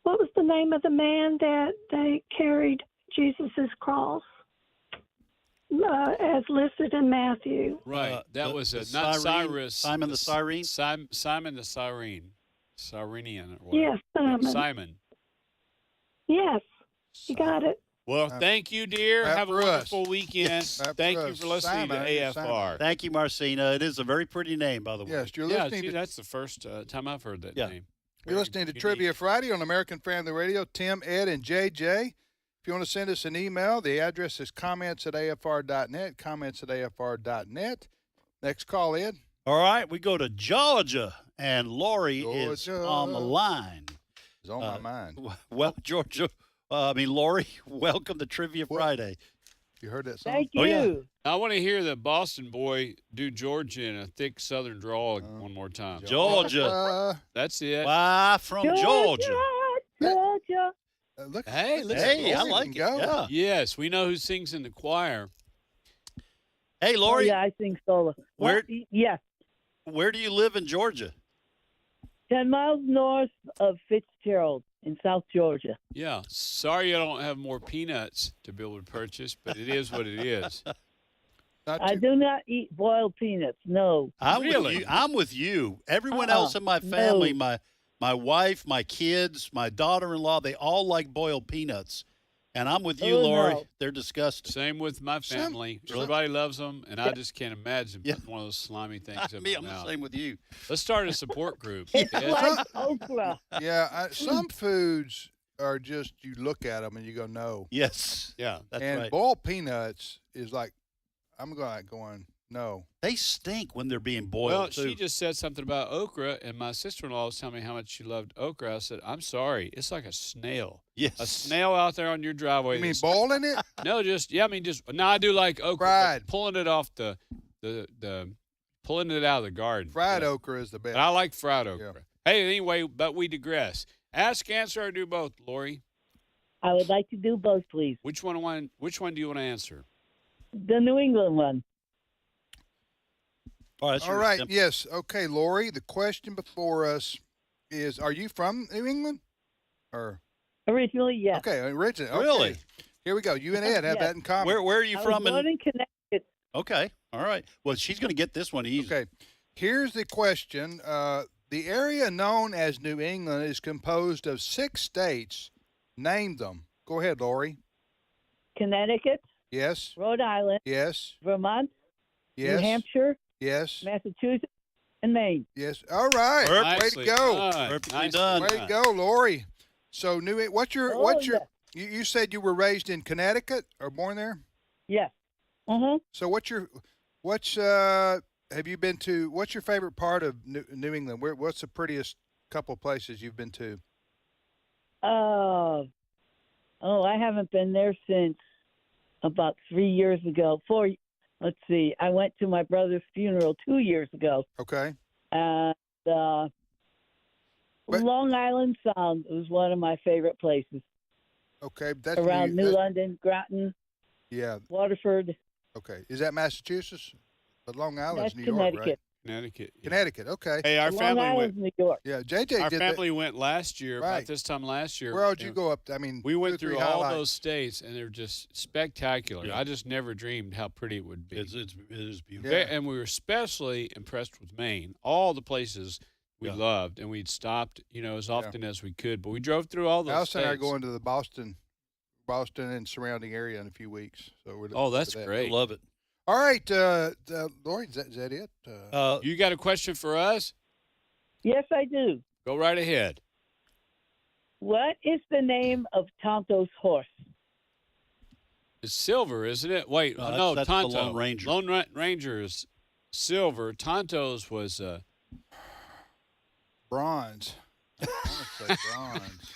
what was the name of the man that they carried Jesus' cross as listed in Matthew? Right. That was the not Cyrene- Cyrus. Simon the Cyrene? Simon the Cyrene. Cyrenian. Or Yes, Simon. Simon. Yes, you got it. Well, thank you, dear. Clap Have a for us. wonderful weekend. Clap Thank for you us. for listening Simon, to AFR. Thank you, Marcina. It is a very pretty name, by the way. Yes, you're Yeah, listening gee, to that's the first time I've heard that Yeah. name. You're listening to Trivia Friday on American Family Radio. Tim, Ed, and JJ. If you want to send us an email, the address is comments@afr.net, comments@afr.net. Next call, Ed. All right, we go to Georgia, and Lori is Georgia. on the line. It's on my mind. Well, Georgia, Lori, welcome to Trivia Friday. You heard that song? Thank you. Oh, yeah. I want to hear the Boston boy do Georgia in a thick Southern drawl one more time. Georgia. That's it. Why, from Georgia. Georgia. Look, Hey, listen. Hey, I Lori like it. can go. Yeah. Yes, we know who sings in the choir. Hey, Lori, Oh, yeah, I sing solo. Where- Well, yes, where do you live in Georgia? 10 miles north of Fitzgerald in South Georgia. Yeah. Sorry I don't have more peanuts to be able to purchase, but it is what it is. I do not eat boiled peanuts. No. I'm with you. Everyone Uh-uh. else in my family, No. my wife, my kids, my daughter-in-law, they all like boiled peanuts. And I'm with you, Oh, Lori. no. They're disgusting. Same with my family. Everybody loves them, and I just can't imagine putting one of those slimy things in Me, my I'm the mouth. same with you. Let's start a support group. It's Ed? like okra. Yeah, some foods are just, you look at them and you go, no. Yes. Yeah. That's and right. boiled peanuts is like, I'm going, no. They stink when they're being boiled, Well, too. she just said something about okra, and my sister-in-law was telling me how much she loved okra. I said, I'm sorry. It's like a snail. Yes. A snail out there on your driveway. You mean that's- boiling it? No, no, I do like okra. but Fried. Pulling it off the pulling it out of the garden. Fried Yeah. okra is the best. But I like fried okra. Hey, anyway, but we digress. Ask, answer, or do both, Lori. I would like to do both, please. Which one do you want to answer? The New England one. Oh, that's All right. Yes. Okay, Lori. The question before us is: are you from New England? Or Originally, yes. okay, originally. Okay. Really? Here we go. You and Ed have Yes. that in common. Where are you I from? was born in Connecticut. Okay. All right. Well, she's going to get this one easy. Okay. Here's the question. The area known as New England is composed of 6 states. Name them. Go ahead, Lori. Connecticut, Yes. Rhode Island, Yes. Vermont, Yes. New Hampshire, Yes. Massachusetts, and Maine. Yes. All right. Nicely Way to go. done. Perfectly Nicely done. Way to go, Lori. So what's your Oh, you said you were raised in Connecticut or born there? Yes. Mm-hmm. So what's have you been to? What's your favorite part of New England? What's the prettiest couple places you've been to? I haven't been there since about 3 years ago. Let's see. I went to my brother's funeral 2 years ago. Okay. And Long Island Sound was one of my favorite places. Okay, that's around New London, Groton, yeah, Waterford. Okay, is that Massachusetts? But Long Island's That's New York, right? Connecticut. Connecticut. Yeah. Connecticut. Okay. Hey, our Long family Island's went. New York. Yeah, JJ Our did family went last year, Right. about this time last year. Where would you go up? I mean, we 2 or went 3 through all highlights. those states, and they're just spectacular. Yeah. I just never dreamed how pretty it would be. It is beautiful. And we were especially impressed with Maine. All the places we Yeah. loved, and we'd stopped, as often as we could. But we drove through all those Allison and I are states. going to the Boston and surrounding area in a few weeks. So we're Oh, looking that's for that. great. Love it. All right, Lori, is that it? You got a question for us? Yes, I do. Go right ahead. What is the name of Tonto's horse? It's silver, isn't it? Wait, No, no, that's the Tonto. Lone Ranger. Lone Ranger is silver. Tonto's was Bronze. I want to say bronze.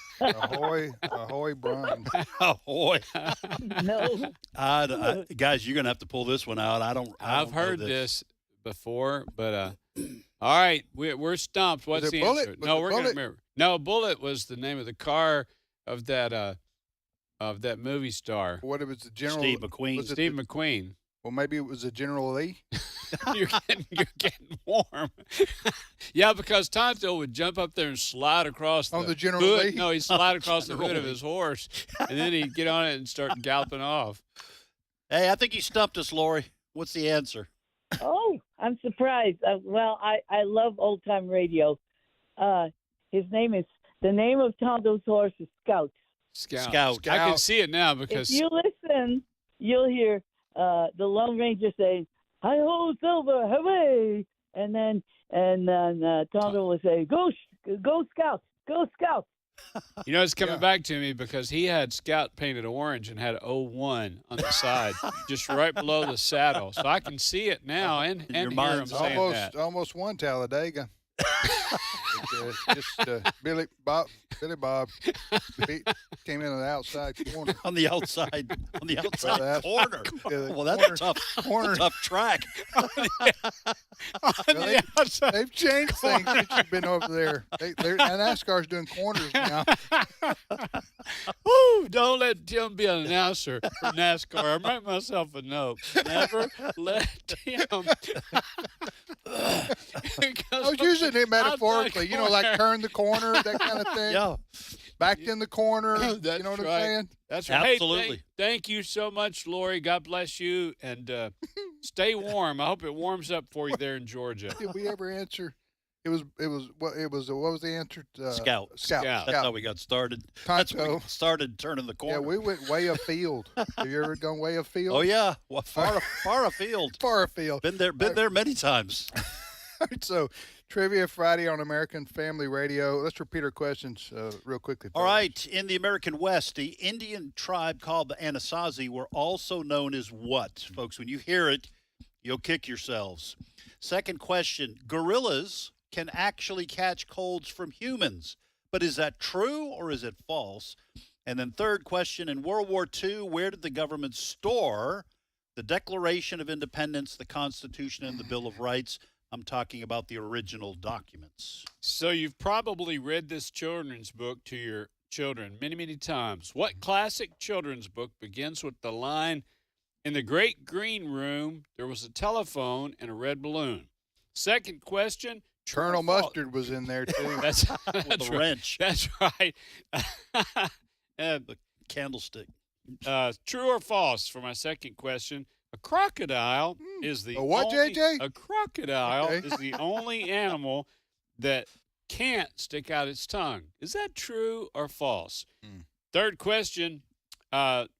Ahoy, bronze. Ahoy. No. Guys, you're going to have to pull this one out. I've heard this before, but all right, we're stumped. What's it the Bullet? answer? Was No, it we're going to Bullet? remember. No, Bullet was the name of the car of that movie star. What it was the General Steve McQueen. was it Steve the- McQueen. Well, maybe it was the General Lee. you're getting warm. Yeah, because Tonto would jump up there and slide across On the General hood. Lee? No, he'd slide across the General hood of Lee. his horse, and then he'd get on it and start galloping off. Hey, I think you stumped us, Lori. What's the answer? Oh, I'm surprised. I love old time radio. The name of Tonto's horse is Scout. Scout. I can see it now because If you listen, you'll hear the Lone Ranger say, "Hi ho, Silver, hooray!" And then Tonto will say, "Go Scout, go Scout." it's coming back to me because he had Scout painted orange and had 01 on the side, just right below the saddle. So I can see it now and Your hear him mind's saying that. Almost won Talladega. Billy Bob came in on the outside corner. On the outside that's- corner. Yeah, the Well, that's corner- a tough, corner. tough track. Well, they've changed things since you've been over there. NASCAR's doing corners now. Woo! Don't let Tim be an announcer for NASCAR. I write myself a note. Never let Tim. I was using it metaphorically, like turn the corner, that kind of thing. Yeah. Backed in the corner. That's You know what right. I'm saying? That's right. Absolutely. Hey, thank you so much, Lori. God bless you, and stay warm. I hope it warms up for you there in Georgia. Did we ever answer? What was the answer? Scout. Scout. That's how we got started. That's when we Tonto. started turning the corner. Yeah, we went way afield. Have you ever gone way afield? Oh yeah, well, far afield. Far afield. Been there many times. So, Trivia Friday on American Family Radio. Let's repeat our questions real quickly. All right. In the American West, the Indian tribe called the Anasazi were also known as what? Folks, when you hear it, you'll kick yourselves. Second question, gorillas can actually catch colds from humans, but is that true or is it false? And then third question, in World War II, where did the government store the Declaration of Independence, the Constitution, and the Bill of Rights? I'm talking about the original documents. So you've probably read this children's book to your children many, many times. What classic children's book begins with the line, In the great green room, there was a telephone and a red balloon. Second question. Colonel Mustard was in there, too. That's With a right. wrench. That's right. The candlestick. True or false for my second question? A crocodile is the A what, only, JJ? A crocodile Okay. is the only animal that can't stick out its tongue. Is that true or false? Third question.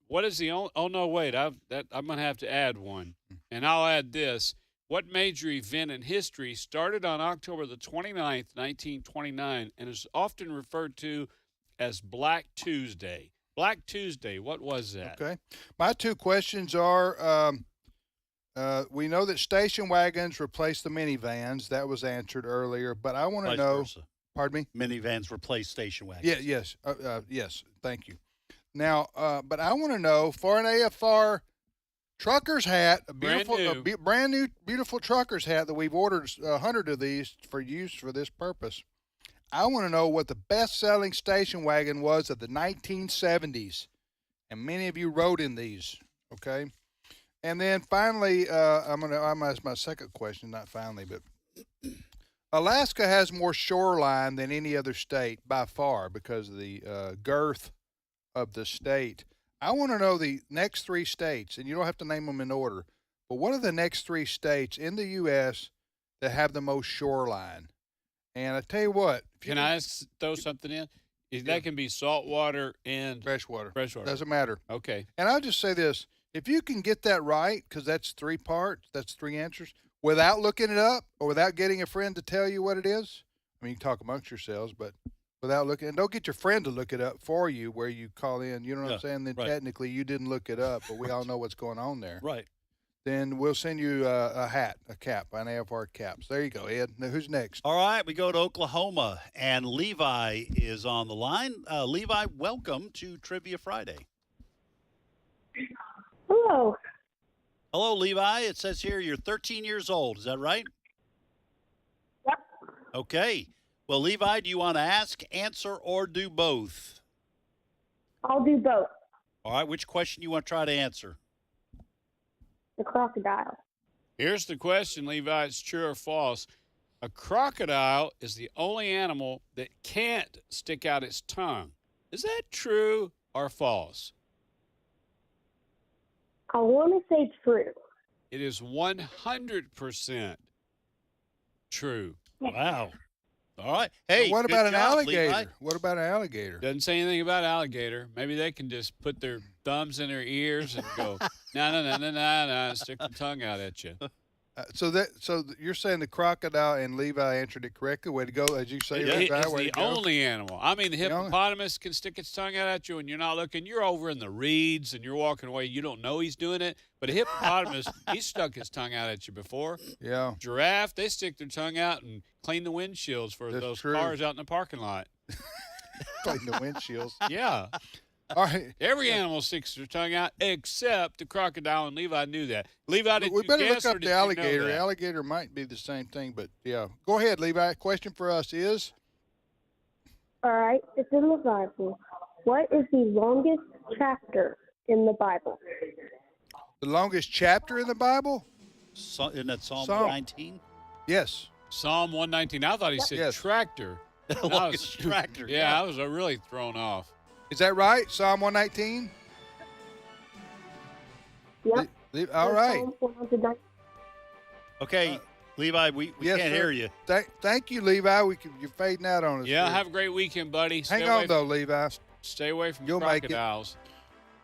What is the only? Oh no, wait. I'm going to have to add one, and I'll add this. What major event in history started on October the 29th, 1929, and is often referred to as Black Tuesday? Black Tuesday, what was that? Okay. My two questions are, we know that station wagons replaced the minivans. That was answered earlier, but I want to Vice know. versa. Pardon me? Minivans replace station wagons. Yeah, yes. Yes, thank you. Now, but I want to know, for an AFR trucker's hat, a beautiful, brand new, beautiful trucker's hat that we've ordered 100 of these for use for this purpose. I want to know what the best-selling station wagon was of the 1970s, and many of you rode in these. Okay, and then finally, I'm gonna ask my second question. Not finally, but Alaska has more shoreline than any other state by far because of the girth of the state. I want to know the next three states, and you don't have to name them in order, but what are the next three states in the U.S. that have the most shoreline? And I tell you what. Can I throw something in? That can be saltwater and freshwater. Freshwater. Doesn't matter. Okay. And I'll just say this. If you can get that right, because that's three parts, that's three answers, without looking it up or without getting a friend to tell you what it is, I mean, you can talk amongst yourselves, but without looking, and don't get your friend to look it up for you where you call in, you know what I'm saying? Then technically you didn't look it up, but we all know what's going on there. Right. Then we'll send you a hat, a cap, an AFR cap. So there you go, Ed. Now, who's next? All right, we go to Oklahoma, and Levi is on the line. Levi, welcome to Trivia Friday. Hello. Hello, Levi. It says here you're 13 years old. Is that right? Yep. Okay. Well, Levi, do you want to ask, answer, or do both? I'll do both. All right. Which question you want to try to answer? The crocodile. Here's the question, Levi. It's true or false. A crocodile is the only animal that can't stick out its tongue. Is that true or false? I want to say true. It is 100% true. Wow. All right. Hey, what good about an job, alligator? Levi. What about an alligator? Doesn't say anything about alligator. Maybe they can just put their thumbs in their ears and go, no, stick their tongue out at you. So you're saying the crocodile and Levi answered it correctly. Way to go, as you say, It Levi. is Way the to go. only animal. I mean, the hippopotamus can stick its tongue out at you and you're not looking. You're over in the reeds and you're walking away. You don't know he's doing it. But a hippopotamus, he's stuck his tongue out at you before. Yeah. Giraffe, they stick their tongue out and clean the windshields for That's those true. cars out in the parking lot. Clean the windshields. Yeah. All right. Every animal sticks their tongue out except the crocodile, and Levi knew that. Levi, did We you better guess look or up did the you know alligator. that? Alligator might be the same thing, but yeah. Go ahead, Levi. Question for us is? All right. It's in the Bible. What is the longest chapter in the Bible? The longest chapter in the Bible? Isn't that Psalm Psalm. 19? Yes. Psalm 119. I thought he said Yes. tractor. The I was- longest tractor. Yeah, I was really thrown off. Is that right? Psalm 119? Yep. All right. Psalm 119. Okay, Levi, we Yes, can't sir. hear you. Thank you, Levi. You're fading out on us. Yeah, here. have a great weekend, buddy. Hang on, though, Levi. Stay away from You'll make it. crocodiles.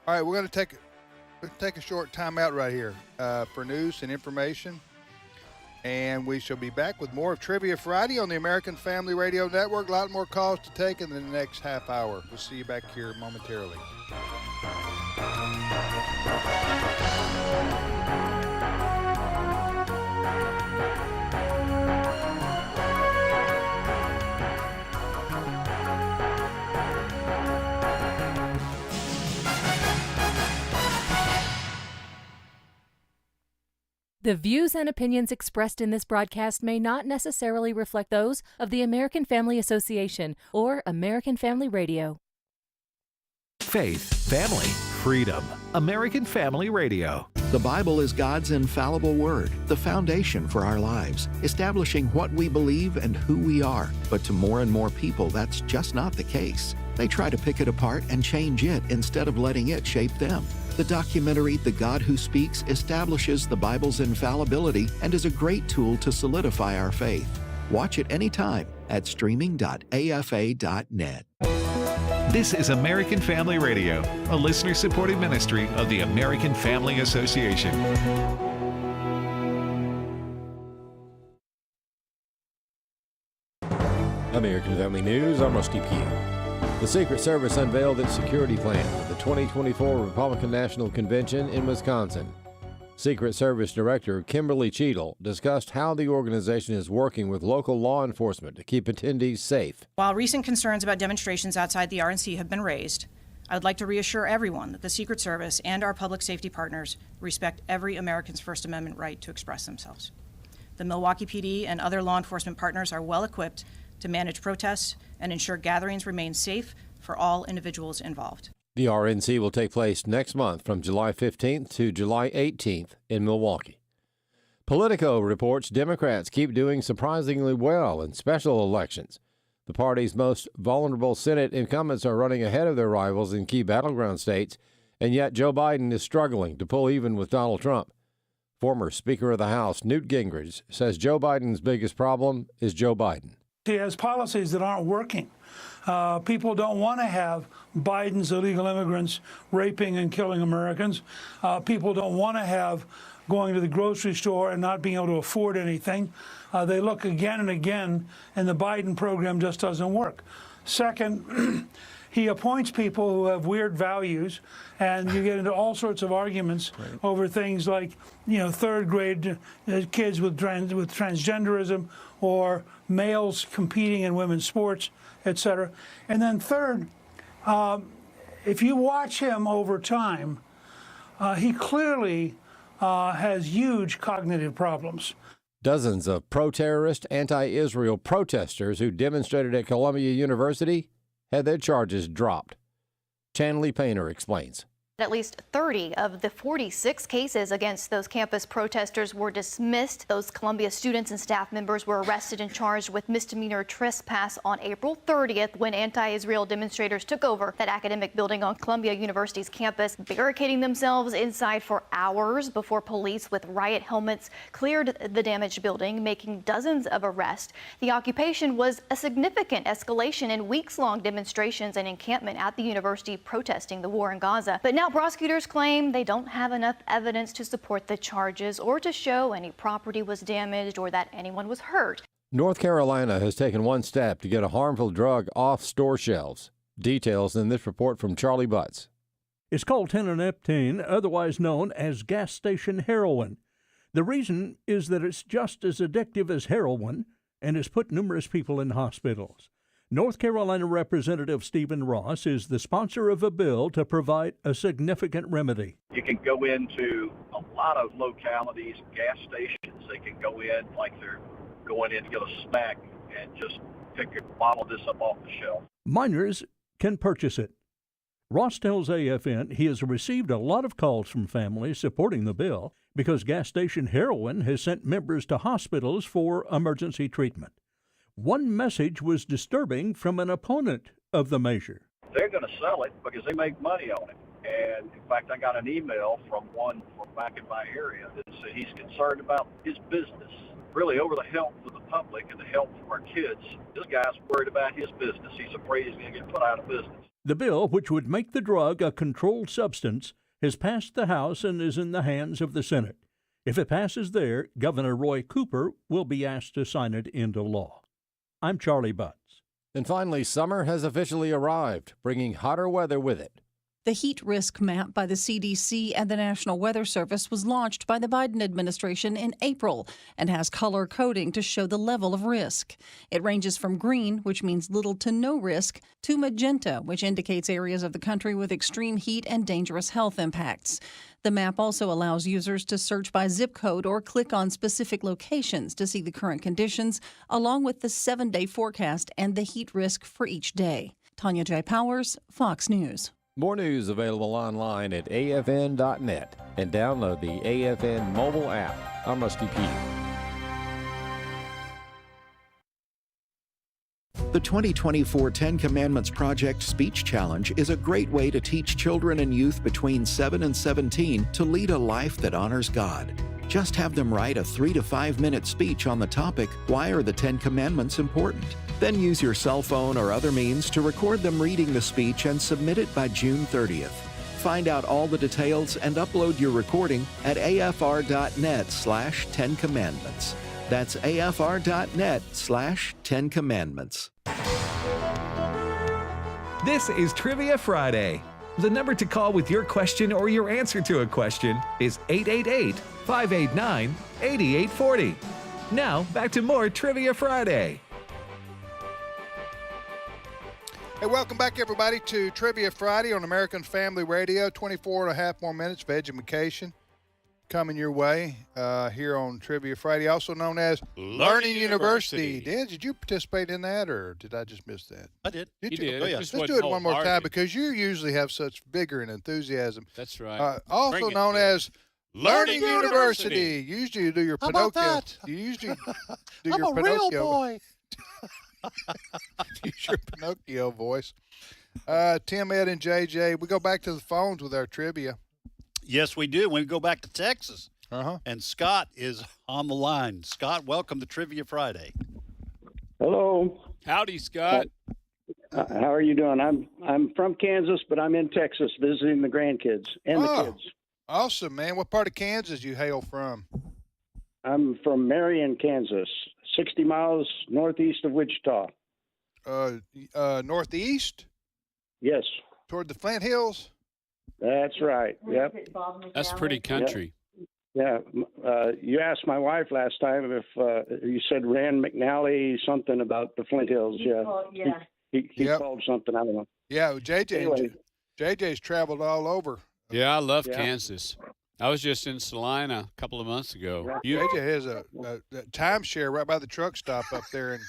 All right, we're going to take a short time out right here for news and information. And we shall be back with more of Trivia Friday on the American Family Radio Network. A lot more calls to take in the next half hour. We'll see you back here momentarily. The views and opinions expressed in this broadcast may not necessarily reflect those of the American Family Association or American Family Radio. Faith, family, freedom. American Family Radio. The Bible is God's infallible word, the foundation for our lives, establishing what we believe and who we are. But to more and more people, that's just not the case. They try to pick it apart and change it instead of letting it shape them. The documentary, The God Who Speaks, establishes the Bible's infallibility and is a great tool to solidify our faith. Watch it anytime at streaming.afa.net. This is American Family Radio, a listener-supported ministry of the American Family Association. American Family News, I'm Rusty Pugh. The Secret Service unveiled its security plan for the 2024 Republican National Convention in Wisconsin. Secret Service Director Kimberly Cheadle discussed how the organization is working with local law enforcement to keep attendees safe. While recent concerns about demonstrations outside the RNC have been raised, I would like to reassure everyone that the Secret Service and our public safety partners respect every American's First Amendment right to express themselves. The Milwaukee PD and other law enforcement partners are well equipped to manage protests and ensure gatherings remain safe for all individuals involved. The RNC will take place next month from July 15th to July 18th in Milwaukee. Politico reports Democrats keep doing surprisingly well in special elections. The party's most vulnerable Senate incumbents are running ahead of their rivals in key battleground states, and yet Joe Biden is struggling to pull even with Donald Trump. Former Speaker of the House Newt Gingrich says Joe Biden's biggest problem is Joe Biden. He has policies that aren't working. People don't want to have Biden's illegal immigrants raping and killing Americans. People don't want to have going to the grocery store and not being able to afford anything. They look again and again, and the Biden program just doesn't work. Second, he appoints people who have weird values, and you get into all sorts of arguments over things like, third grade kids with transgenderism or males competing in women's sports, etc. And then third, if you watch him over time, he clearly has huge cognitive problems. Dozens of pro-terrorist, anti-Israel protesters who demonstrated at Columbia University had their charges dropped. Chanley Painter explains. At least 30 of the 46 cases against those campus protesters were dismissed. Those Columbia students and staff members were arrested and charged with misdemeanor trespass on April 30th when anti-Israel demonstrators took over that academic building on Columbia University's campus, barricading themselves inside for hours before police with riot helmets cleared the damaged building, making dozens of arrests. The occupation was a significant escalation in weeks-long demonstrations and encampment at the university protesting the war in Gaza. But now prosecutors claim they don't have enough evidence to support the charges or to show any property was damaged or that anyone was hurt. North Carolina has taken one step to get a harmful drug off store shelves. Details in this report from Charlie Butts. It's called tenoneptine, otherwise known as gas station heroin. The reason is that it's just as addictive as heroin and has put numerous people in hospitals. North Carolina Representative Stephen Ross is the sponsor of a bill to provide a significant remedy. You can go into a lot of localities, gas stations. They can go in like they're going in to get a snack and just pick a bottle of this up off the shelf. Minors can purchase it. Ross tells AFN he has received a lot of calls from families supporting the bill because gas station heroin has sent members to hospitals for emergency treatment. One message was disturbing from an opponent of the measure. They're going to sell it because they make money on it. And in fact, I got an email from one from back in my area that said he's concerned about his business, really over the health of the public and the health of our kids. This guy's worried about his business. He's afraid he's going to get put out of business. The bill, which would make the drug a controlled substance, has passed the House and is in the hands of the Senate. If it passes there, Governor Roy Cooper will be asked to sign it into law. I'm Charlie Butts. And finally, summer has officially arrived, bringing hotter weather with it. The heat risk map by the CDC and the National Weather Service was launched by the Biden administration in April and has color coding to show the level of risk. It ranges from green, which means little to no risk, to magenta, which indicates areas of the country with extreme heat and dangerous health impacts. The map also allows users to search by zip code or click on specific locations to see the current conditions, along with the 7-day forecast and the heat risk for each day. Tanya J. Powers, Fox News. More news available online at afn.net and download the AFN mobile app. I'm Rusty Pete. The 2024 10 Commandments Project Speech Challenge is a great way to teach children and youth between 7 and 17 to lead a life that honors God. Just have them write a 3 to 5 minute speech on the topic, why are the 10 Commandments important? Then use your cell phone or other means to record them reading the speech and submit it by June 30th. Find out all the details and upload your recording at afr.net/10 commandments. That's afr.net/10 commandments. This is Trivia Friday. The number to call with your question or your answer to a question is 888-589-8840. Now, back to more Trivia Friday. Hey, welcome back, everybody, to Trivia Friday on American Family Radio. 24 and a half more minutes of education coming your way here on Trivia Friday, also known as Learning University. Dan, did you participate in that, or did I just miss that? I did. You did. Oh, yeah. Let's do it one more time, because you usually have such vigor and enthusiasm. That's right. Also known as Learning University. You usually do your How about Pinocchio. that? You usually do I'm your a real Pinocchio. boy. Use your Pinocchio voice. Tim, Ed, and JJ, we go back to the phones with our trivia. Yes, we do. We go back to Texas. Uh-huh. And Scott is on the line. Scott, welcome to Trivia Friday. Hello. Howdy, Scott. How are you doing? I'm from Kansas, but I'm in Texas visiting the grandkids and the kids. Awesome, man. What part of Kansas you hail from? I'm from Marion, Kansas, 60 miles northeast of Wichita. Northeast? Yes. Toward the Flint Hills? That's right. Yep. That's pretty country. Yeah. You asked my wife last time if you said Rand McNally something about the Flint Hills. Yeah. He called something. I don't know. Yeah, JJ. Anyway. JJ's traveled all over. Yeah, I love Kansas. I was just in Salina a couple of months ago. JJ has a timeshare right by the truck stop up there.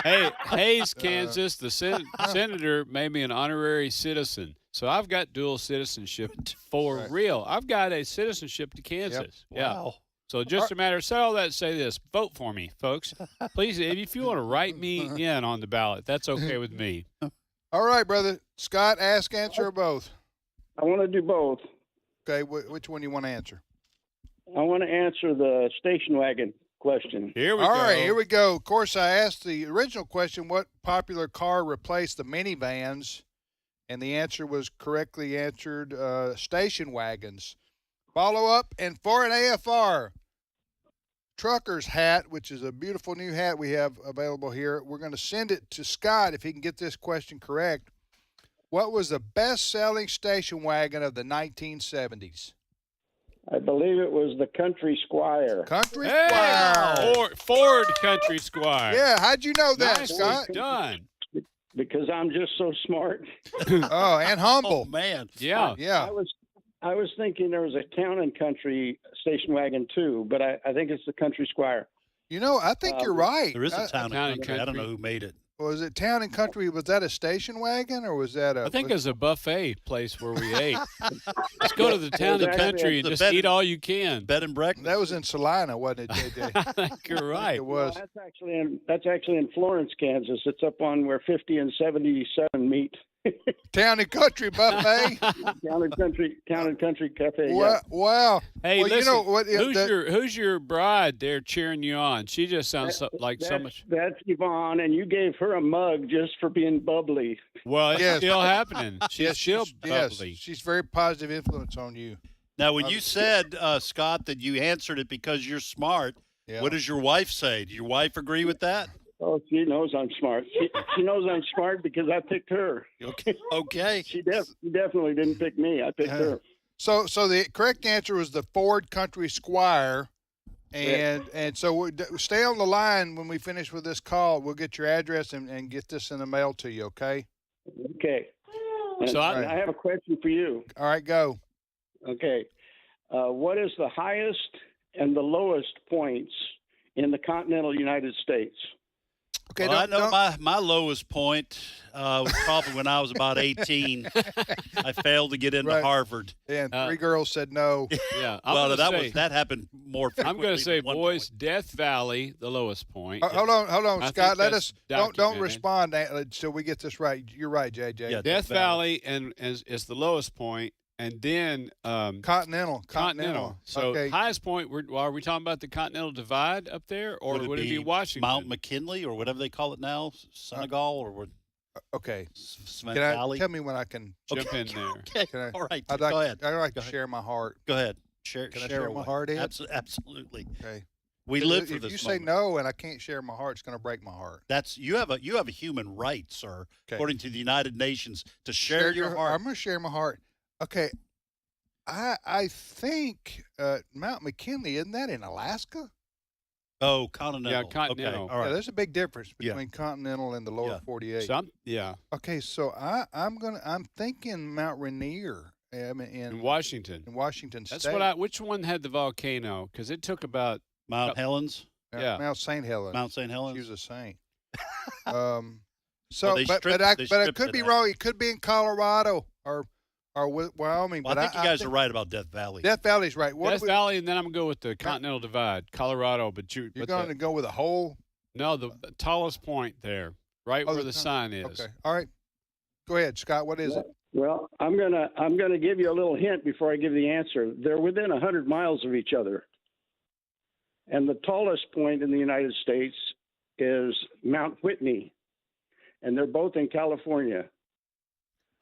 Hey, Hayes, Kansas, the senator made me an honorary citizen. So I've got dual citizenship for real. I've got a citizenship to Kansas. Yep. Yeah. Wow. So just a matter, say all that to say this. Vote for me, folks. Please, if you want to write me in on the ballot, that's okay with me. All right, brother. Scott, ask, answer, or both? I want to do both. Okay, which one do you want to answer? I want to answer the station wagon question. Here we All go. right, here we go. Of course, I asked the original question, what popular car replaced the minivans? And the answer was correctly answered, station wagons. Follow up, and for an AFR trucker's hat, which is a beautiful new hat we have available here, we're going to send it to Scott if he can get this question correct. What was the best-selling station wagon of the 1970s? I believe it was the Country Squire. Country Squire. Ford Country Squire. Yeah, how'd you know that, Nicely Scott? done. Because I'm just so smart. Oh, and humble. Oh, man. Yeah. Yeah. I was thinking there was a Town and Country station wagon too, but I think it's the Country Squire. You know, I think you're right. There is a Town and Country. I don't know who made it. Was it Town and Country? Was that a station wagon, or was that a? I think it was a buffet place where we ate. Let's go to the Town and Country and just eat all you can. Bed and breakfast. That was in Salina, wasn't it, JJ? I think you're right. It was. No, that's actually in Florence, Kansas. It's up on where 50 and 77 meet. Town and Country buffet. Town and Country Cafe. Wow. Hey, well, listen, you know what? who's your bride there cheering you on? She just sounds like so much. That's Yvonne, and you gave her a mug just for being bubbly. Well, it's still happening. She's still bubbly. Yes, she's very positive influence on you. Now, when you said, Scott, that you answered it because you're smart, what does your wife say? Did your wife agree with that? Oh, she knows I'm smart. She knows I'm smart because I picked her. Okay. She definitely didn't pick me. I picked her. So the correct answer was the Ford Country Squire, and so stay on the line when we finish with this call. We'll get your address and get this in the mail to you. Okay. Okay. So I have a question for you. All right, go. Okay. What is the highest and the lowest points in the continental United States? Okay, Well, I know my lowest point was probably when I was about 18. I failed to get into Right. Harvard. And 3 girls said no. Yeah. Well, that happened more frequently. I'm going to say, than one boys, point. Death Valley, the lowest point. Hold on, I Scott. think Let that's us don't documented. respond until we get this right. You're right, JJ. Yeah, Death Valley is the lowest point, and then Continental. So okay. highest point. Are we talking about the Continental Divide up there, or would it be Washington? Mount McKinley, or whatever they call it now, Senegal, or what? Okay. Sven Can I Valley? tell me when I can Jump in there. Okay. Can I, All right. I'd like, Go ahead. I'd like Go to ahead. share my heart. Go ahead. Share. Can I share my away. heart, Ed? Absolutely. Okay. We live for if this. you say moment. no and I can't share my heart, it's going to break my heart. You have a human right, sir, Okay. according to the United Nations, to share your heart. I'm going to share my heart. Okay. I think Mount McKinley, isn't that in Alaska? Oh, continental. Yeah, continental. Okay. All right. Yeah, there's a big difference Yeah. between continental and the lower Yeah. 48. So yeah. Okay, so I'm thinking Mount Rainier In Washington. in Washington That's State. what which one had the volcano? Because it took about Mount Helens. Yeah. Mount St. Helens. Mount St. Helens. She was a saint. So, they but stripped- I they but I stripped could it be out. wrong. It could be in Colorado or Wyoming. Well, but I think you guys are right about Death Valley. Death Valley's right. What Death we- Valley, and then I'm gonna go with the Continental Divide, Colorado. But You're but going to go with a whole. the tallest point there, right Oh, where the the top. sun is. Okay. All right. Go ahead, Scott. What is it? Well, I'm gonna give you a little hint before I give the answer. They're within 100 miles of each other, and the tallest point in the United States is Mount Whitney, and they're both in California.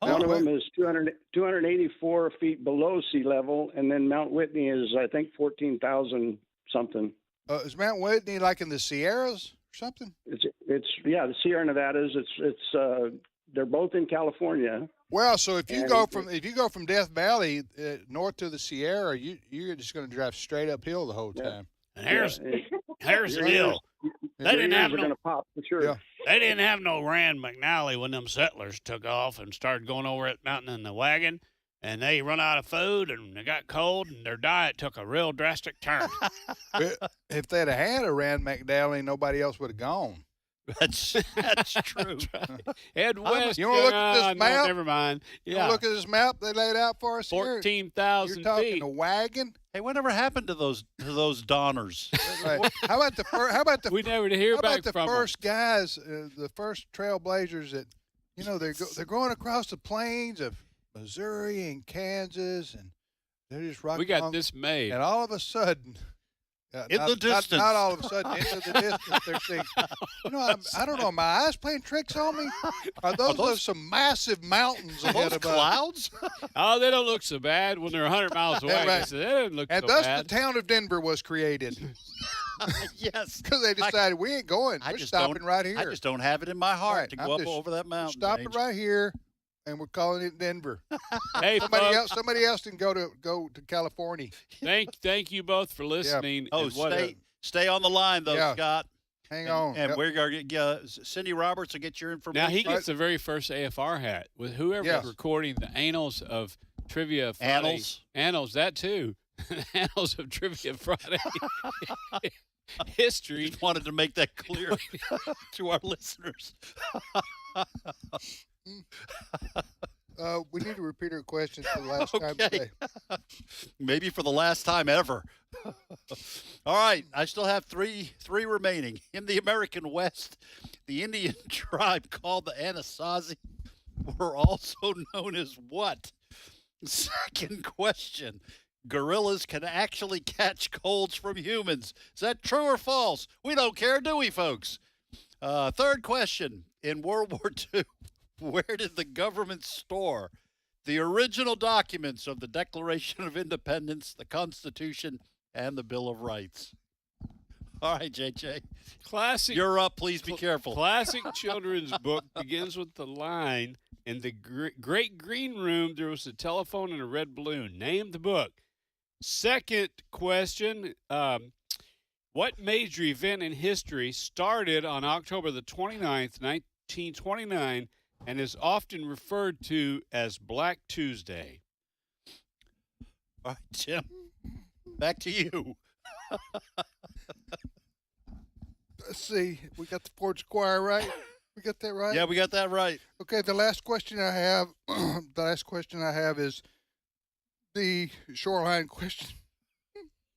One of them is 284 feet below sea level, and then Mount Whitney is, I think, 14,000 something. Is Mount Whitney like in the Sierras or something? It's the Sierra Nevadas. It's they're both in California. Well, so if you And- go from Death Valley north to the Sierra, you're just going to drive straight uphill the whole time. And here's the Your deal. ears- They your didn't ears have are no. going to pop for sure. Yeah. They didn't have no Rand McNally when them settlers took off and started going over that mountain in the wagon, and they run out of food and they got cold and their diet took a real drastic turn. If they'd have had a Rand McNally, nobody else would have gone. That's true. Ed West. You want to look at this no, map? never mind. You Yeah, look at this map they laid out for us here. 14,000 You're talking feet. a wagon. Hey, whatever happened to those Donners? Right. How about the We never hear how back about the from 'em. first guys, the first trailblazers that, they're going across the plains of Missouri and Kansas, and they're just rocking. We got along, this made. and all of a sudden, In the distance. not all of a sudden into the distance, they're saying, I don't know, my eyes playing tricks on me. Are those some massive mountains Are ahead those of us? clouds? Oh, they don't look so bad when they're 100 miles away. right. They say, that doesn't look And so thus bad. the town of Denver was created Yes. because they decided we ain't going. I We're just stopping don't- right here. I just don't have it in my heart Right, to I'm go up just over that mountain. Stopping range. right here, and we're calling it Denver. Hey, folks, Somebody else can go to California. thank you both for listening. Oh, And what a- stay on the line though, Yeah. Scott. Hang on. And Yep. we're going to get Cindy Roberts will get your information. Now he gets the very first AFR hat with whoever's Yes. recording the annals of Trivia Friday. Annals? Annals, that too. Annals of Trivia Friday. History. Just wanted to make that clear to our listeners. We need to repeat our question for the last time Okay. today. Maybe for the last time ever. All right, I still have three remaining. In the American West, the Indian tribe called the Anasazi were also known as what? Second question. Gorillas can actually catch colds from humans. Is that true or false? We don't care, do we, folks? Third question. In World War II, where did the government store the original documents of the Declaration of Independence, the Constitution, and the Bill of Rights? All right, JJ. Classic. You're up. Please be careful. Classic children's book begins with the line, in the great green room, there was a telephone and a red balloon. Name the book. Second question, what major event in history started on October the 29th, 1929, and is often referred to as Black Tuesday? All right, Jim. Back to you. Let's see. We got the Ford Squire right. We got that right. Yeah, we got that right. Okay. The last question I have. Is the shoreline question.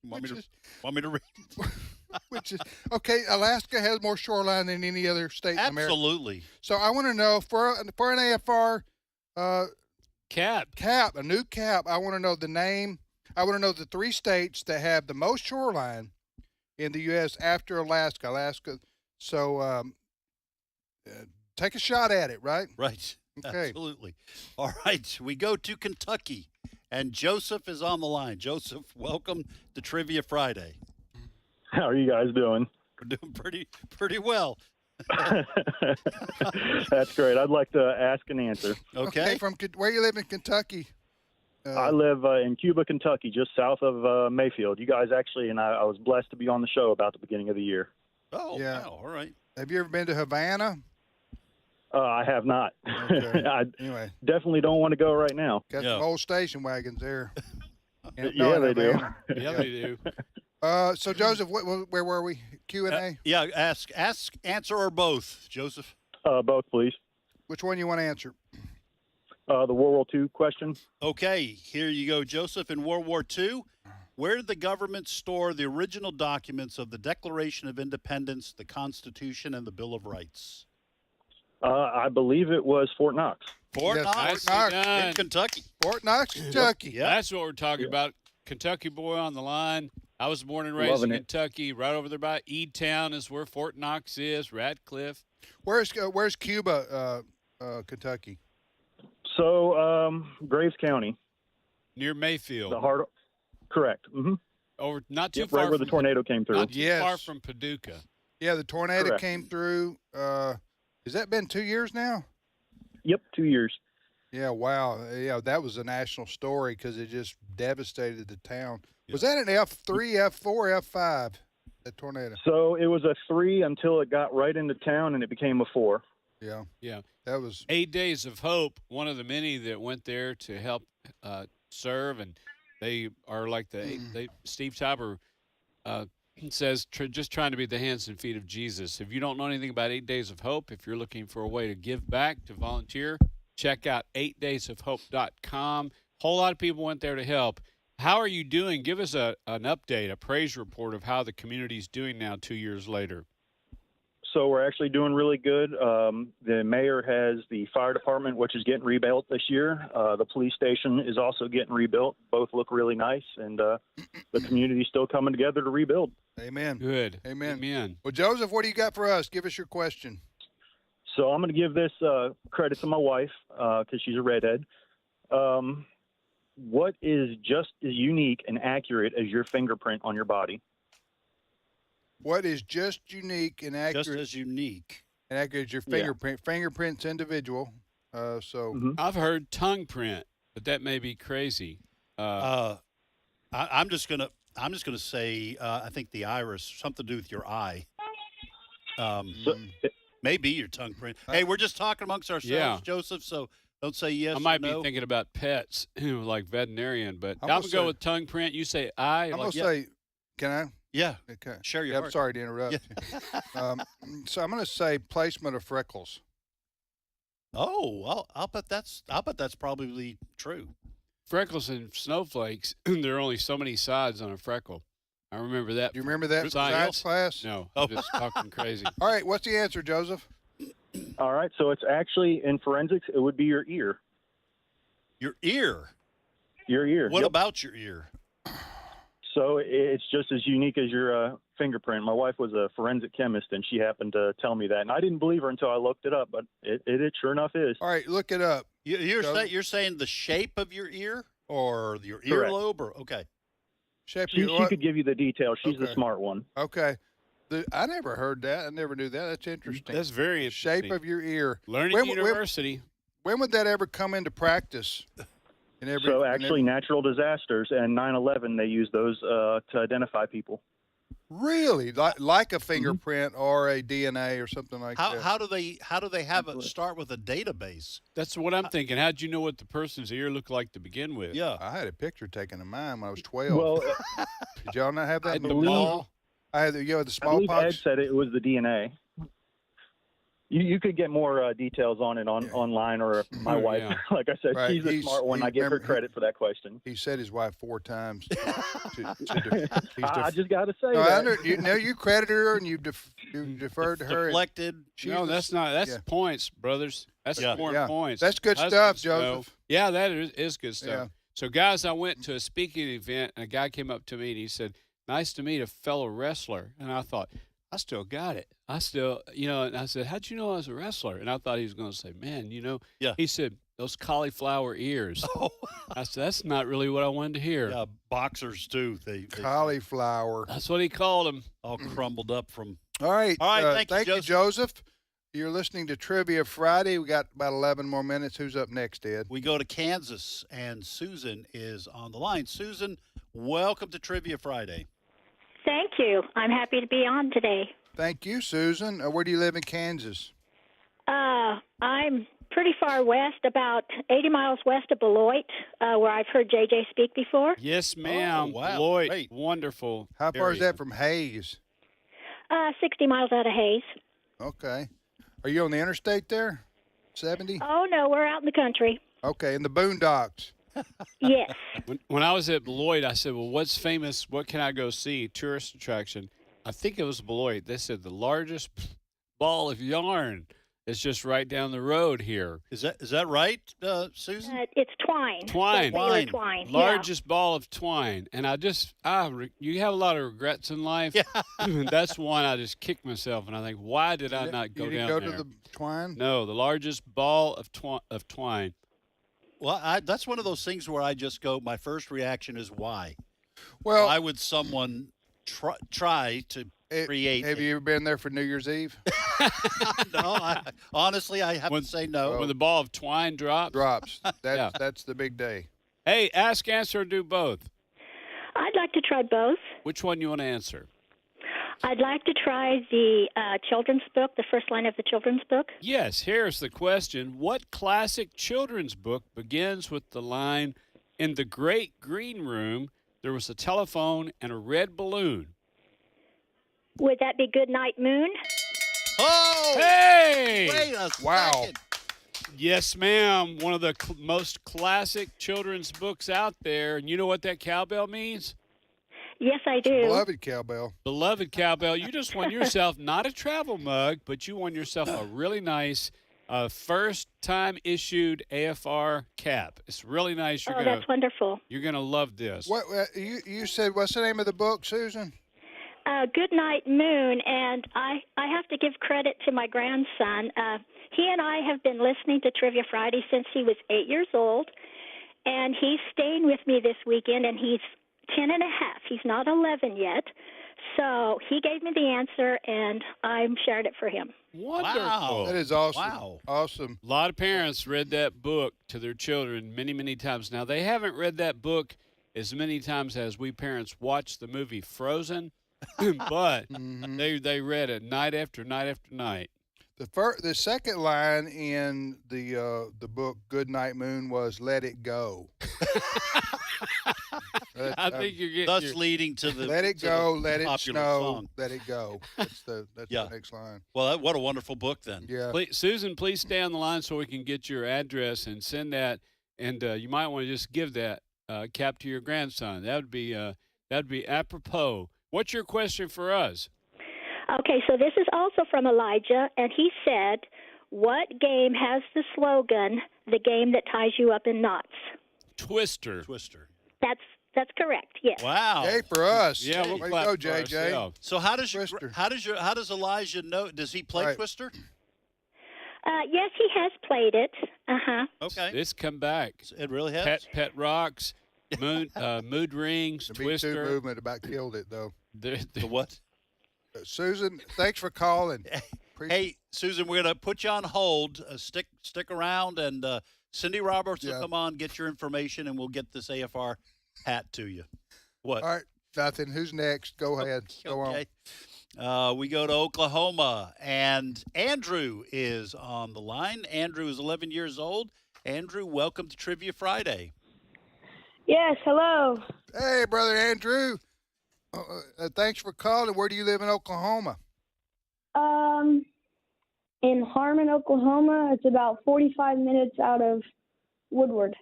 Want me to read? Which is okay. Alaska has more shoreline than any other state in America. Absolutely. So I want to know for an AFR cap, a new cap. I want to know the name. I want to know the 3 states that have the most shoreline in the U.S. after Alaska. So take a shot at it, right? Right. Okay. Absolutely. All right. We go to Kentucky, and Joseph is on the line. Joseph, welcome to Trivia Friday. How are you guys doing? We're doing pretty well. That's great. I'd like to ask and answer. Okay. From where you live in Kentucky? I live in Cuba, Kentucky, just south of Mayfield. You guys actually, and I was blessed to be on the show about the beginning of the year. Oh, yeah. Wow. All right. Have you ever been to Havana? I have not. Okay. I Anyway, definitely don't want to go right now. got some old station wagons there. Yeah, they do. Yeah, they do. So Joseph, where were we? Q&A. Yeah. Ask, answer, or both, Joseph. Both, please. Which one you want to answer? The World War II question. Okay, here you go, Joseph. In World War II, where did the government store the original documents of the Declaration of Independence, the Constitution, and the Bill of Rights? I believe it was Fort Knox. Fort Knox, Nicely done. in Kentucky. Fort Knox, Kentucky. Yeah. That's what we're talking about. Kentucky boy on the line. I was born and raised Loving in it. Kentucky. Right over there by Edtown is where Fort Knox is, Radcliffe. Where's Cuba, Kentucky? So, Graves County. Near Mayfield. The heart. Correct. Mm-hmm. Over not too Yep, far right where from the tornado came through. Not too Yes. far from Paducah. Yeah, the tornado Correct. came through. Has that been 2 years now? Yep, 2 years. Yeah, wow. Yeah, that was a national story because it just devastated the town. Was that an F3, F4, F5, that tornado? So it was a 3 until it got right into town and it became a 4. Yeah. Yeah. That was 8 Days of Hope, one of the many that went there to help serve, and they are like Steve Tauber says just trying to be the hands and feet of Jesus. If you don't know anything about 8 Days of Hope, if you're looking for a way to give back, to volunteer, check out 8daysofhope.com. Whole lot of people went there to help. How are you doing? Give us an update, a praise report of how the community's doing now 2 years later. So we're actually doing really good. The mayor has the fire department, which is getting rebuilt this year. The police station is also getting rebuilt. Both look really nice, and the community's still coming together to rebuild. Amen. Good. Amen. Amen. Well, Joseph, what do you got for us? Give us your question. So I'm going to give this credit to my wife because she's a redhead. What is just as unique and accurate as your fingerprint on your body? What is just unique and accurate? Just as unique. And accurate as your fingerprint. Fingerprint's individual. I've heard tongue print, but that may be crazy. I'm just gonna say I think the iris, something to do with your eye. Maybe your tongue print. Hey, we're just talking amongst ourselves, Yeah. Joseph. So don't say yes. I might or be no. thinking about pets, like veterinarian, but I'm I'm gonna gonna go say- with tongue print. You say eye. I'm like, going to say, can I? Yeah. Okay. Share your Yeah, I'm heart. sorry to interrupt you. So I'm going to say placement of freckles. Oh, well, I'll bet that's probably true. freckles and snowflakes. There are only so many sides on a freckle. I remember that. Do you remember that in science class? No, I'm just talking crazy. All right, what's the answer, Joseph? All right, so it's actually in forensics, it would be your ear. Your ear? Your ear. What yep. about your ear? So it's just as unique as your fingerprint. My wife was a forensic chemist, and she happened to tell me that. And I didn't believe her until I looked it up, but it sure enough is. All right, look it up. You're saying the shape of your ear or your Correct. earlobe? Or okay. Shape She could give you the details. She's the Okay. smart one. Okay. I never heard that. I never knew that. That's interesting. That's very interesting. Shape of your ear. Learning University. When would that ever come into practice? So actually, natural disasters and 9/11, they use those to identify people. Really, like a fingerprint or a DNA or something like that. How do they have it start with a database? That's what I'm thinking. How'd you know what the person's ear looked like to begin with? Yeah, I had a picture taken of mine when I was 12. Well, did y'all not have that? I in the believe, mall? The I believe Ed smallpox. said it was the DNA. You could get more details on it online, or my wife. yeah. Like I said, Right, she's a smart one. I give her credit for that question. He said his wife 4 times. I just got to say No, that. you credited her and you deferred to her. Deflected. No, that's not. That's yeah. points, brothers. That's Yeah. scoring Yeah. points. That's good Husbands stuff, know. Joseph. Yeah, that is good stuff. Yeah. So, guys, I went to a speaking event, and a guy came up to me and he said, "Nice to meet a fellow wrestler." And I thought, I still got it. I still, and I said, "How'd you know I was a wrestler?" And I thought he was going to say, "Man, Yeah. He said, "Those cauliflower ears." Oh. I said, "That's not really what I wanted to hear." Yeah, boxers too. They Cauliflower. That's what he called them. all crumbled up from. All right. All right, Thank you, Joseph. You're listening to Trivia Friday. We got about 11 more minutes. Who's up next, Ed? We go to Kansas, and Susan is on the line. Susan, welcome to Trivia Friday. Thank you. I'm happy to be on today. Thank you, Susan. Where do you live in Kansas? I'm pretty far west, about 80 miles west of Beloit, where I've heard JJ speak before. Yes, ma'am. wow. Lloyd, Great. wonderful. How far is area. that from Hayes? 60 miles out of Hayes. Okay. Are you on the interstate there? 70? Oh, no, we're out in the country. Okay, in the boondocks. Yes. When I was at Beloit, I said, "Well, what's famous? What can I go see? Tourist attraction?" I think it was Beloit. They said the largest ball of yarn is just right down the road here. Is that right, Susan? It's twine. Twine. Baylor twine. Yeah. Largest ball of twine. And you have a lot of regrets in life. Yeah. That's one I just kicked myself, and I think, why did I not go you down didn't go there? to the twine? No, the largest ball of twine. Well, that's one of those things where I just go, my first reaction is why? Well, why would someone try to create? Have you ever been there for New Year's Eve? No, honestly, I have to say no. When the ball of twine drops. That's the big day. Hey, ask, answer, or do both. I'd like to try both. Which one you want to answer? I'd like to try the children's book, the first line of the children's book. Yes, here's the question. What classic children's book begins with the line, "In the great green room, there was a telephone and a red balloon"? Would that be Good Night Moon? Oh! Hey! Wait a Wow. second. Yes, ma'am. One of the most classic children's books out there. And you know what that cowbell means? Yes, I do. Beloved cowbell. Beloved cowbell. You just won yourself not a travel mug, but you won yourself a really nice first-time issued AFR cap. It's really nice. That's wonderful. You're gonna love this. What you said? What's the name of the book, Susan? Good Night Moon, and I have to give credit to my grandson. He and I have been listening to Trivia Friday since he was 8 years old, and he's staying with me this weekend, and he's 10 and a half. He's not 11 yet. So he gave me the answer, and I'm shared it for him. Wonderful. Wow. That is awesome. Wow. Awesome. A lot of parents read that book to their children many, many times. Now, they haven't read that book as many times as we parents watched the movie Frozen, but they read it night after night after night. The second line in the book Good Night Moon was "Let It Go." I think you're getting thus leading to the "Let It to Go, the Let It popular Snow, song. Let It Go." That's the next line. Well, what a wonderful book then. Yeah. Susan, please stay on the line so we can get your address and send that. And you might want to just give that cap to your grandson. That'd be apropos. What's your question for us? Okay, so this is also from Elijah, and he said, what game has the slogan, "The game that ties you up in knots"? Twister. That's correct. Yes. Wow. Hey, for us. Yeah, we'll Way to clap go, for JJ. ourselves. So how does Elijah know? Does he play Right. Twister? Yes, he has played it. Uh-huh. Okay. It's come back. It really has. Pet Rocks, Mood Rings, The Me Too Twister. movement about killed it, though. The what? Susan, thanks for calling. Hey, Susan, we're going to put you on hold. Stick around, and Cindy Roberts will come on, get your information, and we'll get this AFR hat to you. What? All right, nothing. Who's next? Go ahead. Go on. We go to Oklahoma, and Andrew is on the line. Andrew is 11 years old. Andrew, welcome to Trivia Friday. Yes, hello. Hey, brother Andrew. Thanks for calling. Where do you live in Oklahoma? In Harmon, Oklahoma. It's about 45 minutes out of Woodward.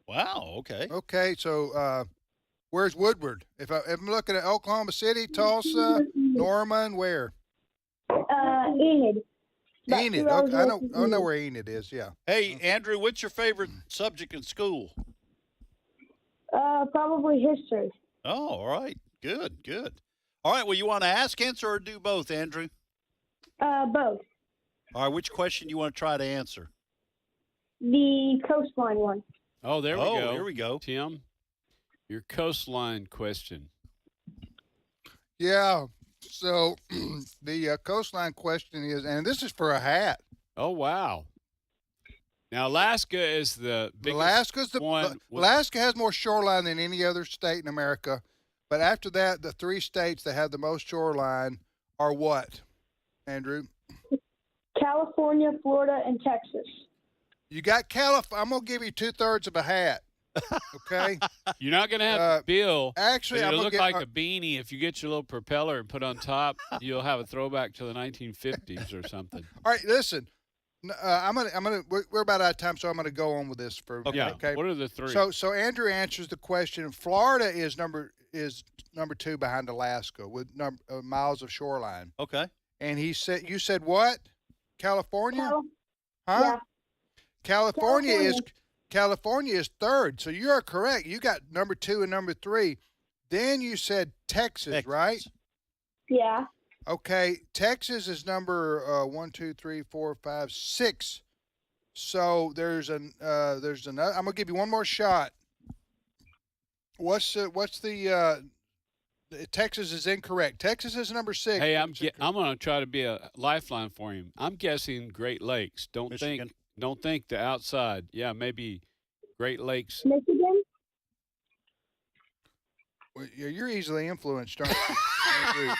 Wow. Okay. Okay. So, where's Woodward? If I'm looking at Oklahoma City, Tulsa, Norman, where? Enid. About Enid. 2 hours Okay. I away from know Enid. where Enid is. Yeah. Hey, Andrew, what's your favorite subject in school? Probably history. Oh, all right. Good, good. All right, well, you want to ask, answer, or do both, Andrew? Both. All right, which question do you want to try to answer? The coastline one. Oh, there we go. Here we go. Tim, your coastline question. Yeah. So the coastline question is, and this is for a hat. Oh, wow. Now, Alaska is the biggest Alaska's the one. Alaska has more shoreline than any other state in America, but after that, the 3 states that have the most shoreline are what, Andrew? California, Florida, and Texas. You got California. I'm gonna give you 2/3 of a hat. Okay. You're not going to have the bill. Actually, but I'm it'll gonna look get like a beanie. If you get your little propeller and put on top, you'll have a throwback to the 1950s or something. All right, listen. We're about out of time, so I'm gonna go on with this for. Yeah. Okay. What are the 3? So Andrew answers the question. Florida is number 2 behind Alaska with miles of shoreline. Okay. And you said what? California? Huh? Yeah. California is 3rd. So you are correct. You got number 2 and number 3. Then you said Texas. Right? Yeah. Okay. Texas is number 1, 2, 3, 4, 5, 6. So there's another. I'm gonna give you one more shot. What's the Texas is incorrect. Texas is number 6. Hey, I'm going to try to be a lifeline for him. I'm guessing Great Lakes. Don't think the outside. Yeah, maybe Great Lakes. Michigan? Well, you're easily influenced, aren't you?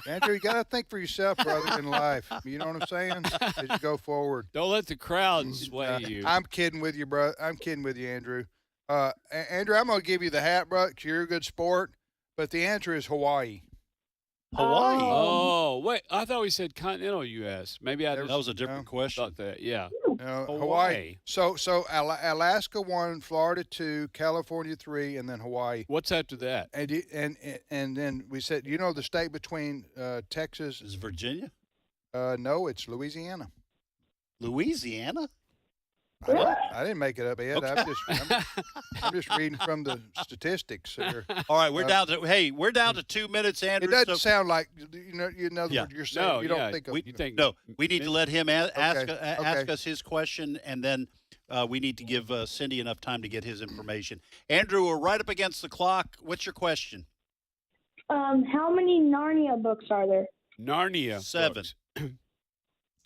Andrew, you got to think for yourself, brother, in life. You know what I'm saying? As you go forward. Don't let the crowd sway you. I'm kidding with you, bro. I'm kidding with you, Andrew. Andrew, I'm going to give you the hat, bro, 'cause you're a good sport. But the answer is Hawaii. Hawaii? Oh, wait. I thought we said continental U.S. Maybe that was a different question. Thought that, yeah. Hawaii. So Alaska 1, Florida 2, California 3, and then Hawaii. What's after that? And then we said, you know, the state between Texas is Virginia. No, it's Louisiana. Louisiana. I didn't make it up, Ed. Okay. I'm just reading from the statistics here. All right, we're down to 2 minutes, Andrew. It doesn't sound like in other words, you're saying you don't think of. We need to let him ask us his question, and then we need to give Cindy enough time to get his information. Andrew, we're right up against the clock. What's your question? How many Narnia books are there? Narnia. 7.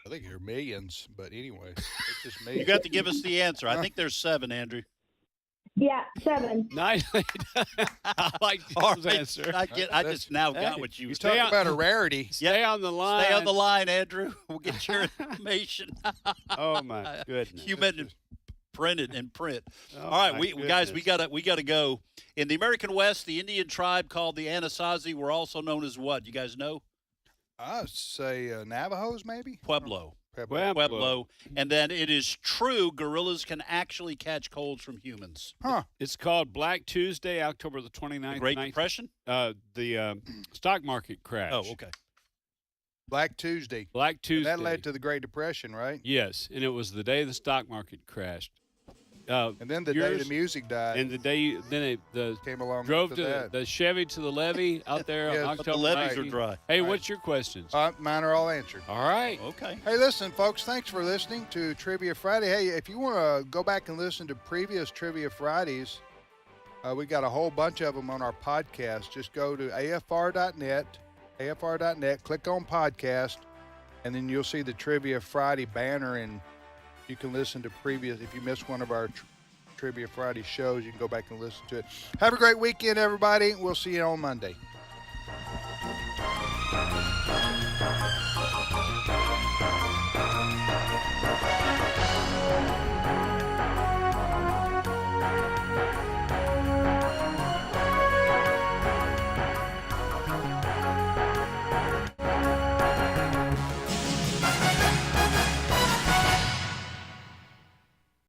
I think there are millions, but anyway, it's just me. You got to give us the answer. I think there's 7, Andrew. Yeah, 7. Nice. I like All his right. answer. I just now got what you were talking about a rarity. Stay on the line. Stay on the line, Andrew. We'll get your information. Oh my goodness. You meant to print it in print. Oh, all right, my guys, goodness. we gotta go. In the American West, the Indian tribe called the Anasazi were also known as what? You guys know? I'd say Navajos, maybe? Pueblo. Pueblo. And then it is true gorillas can actually catch colds from humans. Huh. It's called Black Tuesday, October the 29th. The Great Depression? The stock market crash. Oh, okay. Black Tuesday. Black Tuesday. And that led to the Great Depression, right? Yes, and it was the day the stock market crashed. And then the day the music died. And the day came along drove after to that. the Chevy to the levee out there Yes, on but the October levees are 19th. dry. Hey, Right. what's your questions? Mine are all answered. All right. Okay. Hey, listen, folks, thanks for listening to Trivia Friday. Hey, if you want to go back and listen to previous Trivia Fridays, we got a whole bunch of them on our podcast. Just go to afr.net, click on podcast, and then you'll see the Trivia Friday banner, and you can listen to previous. If you missed one of our Trivia Friday shows, you can go back and listen to it. Have a great weekend, everybody. We'll see you on Monday.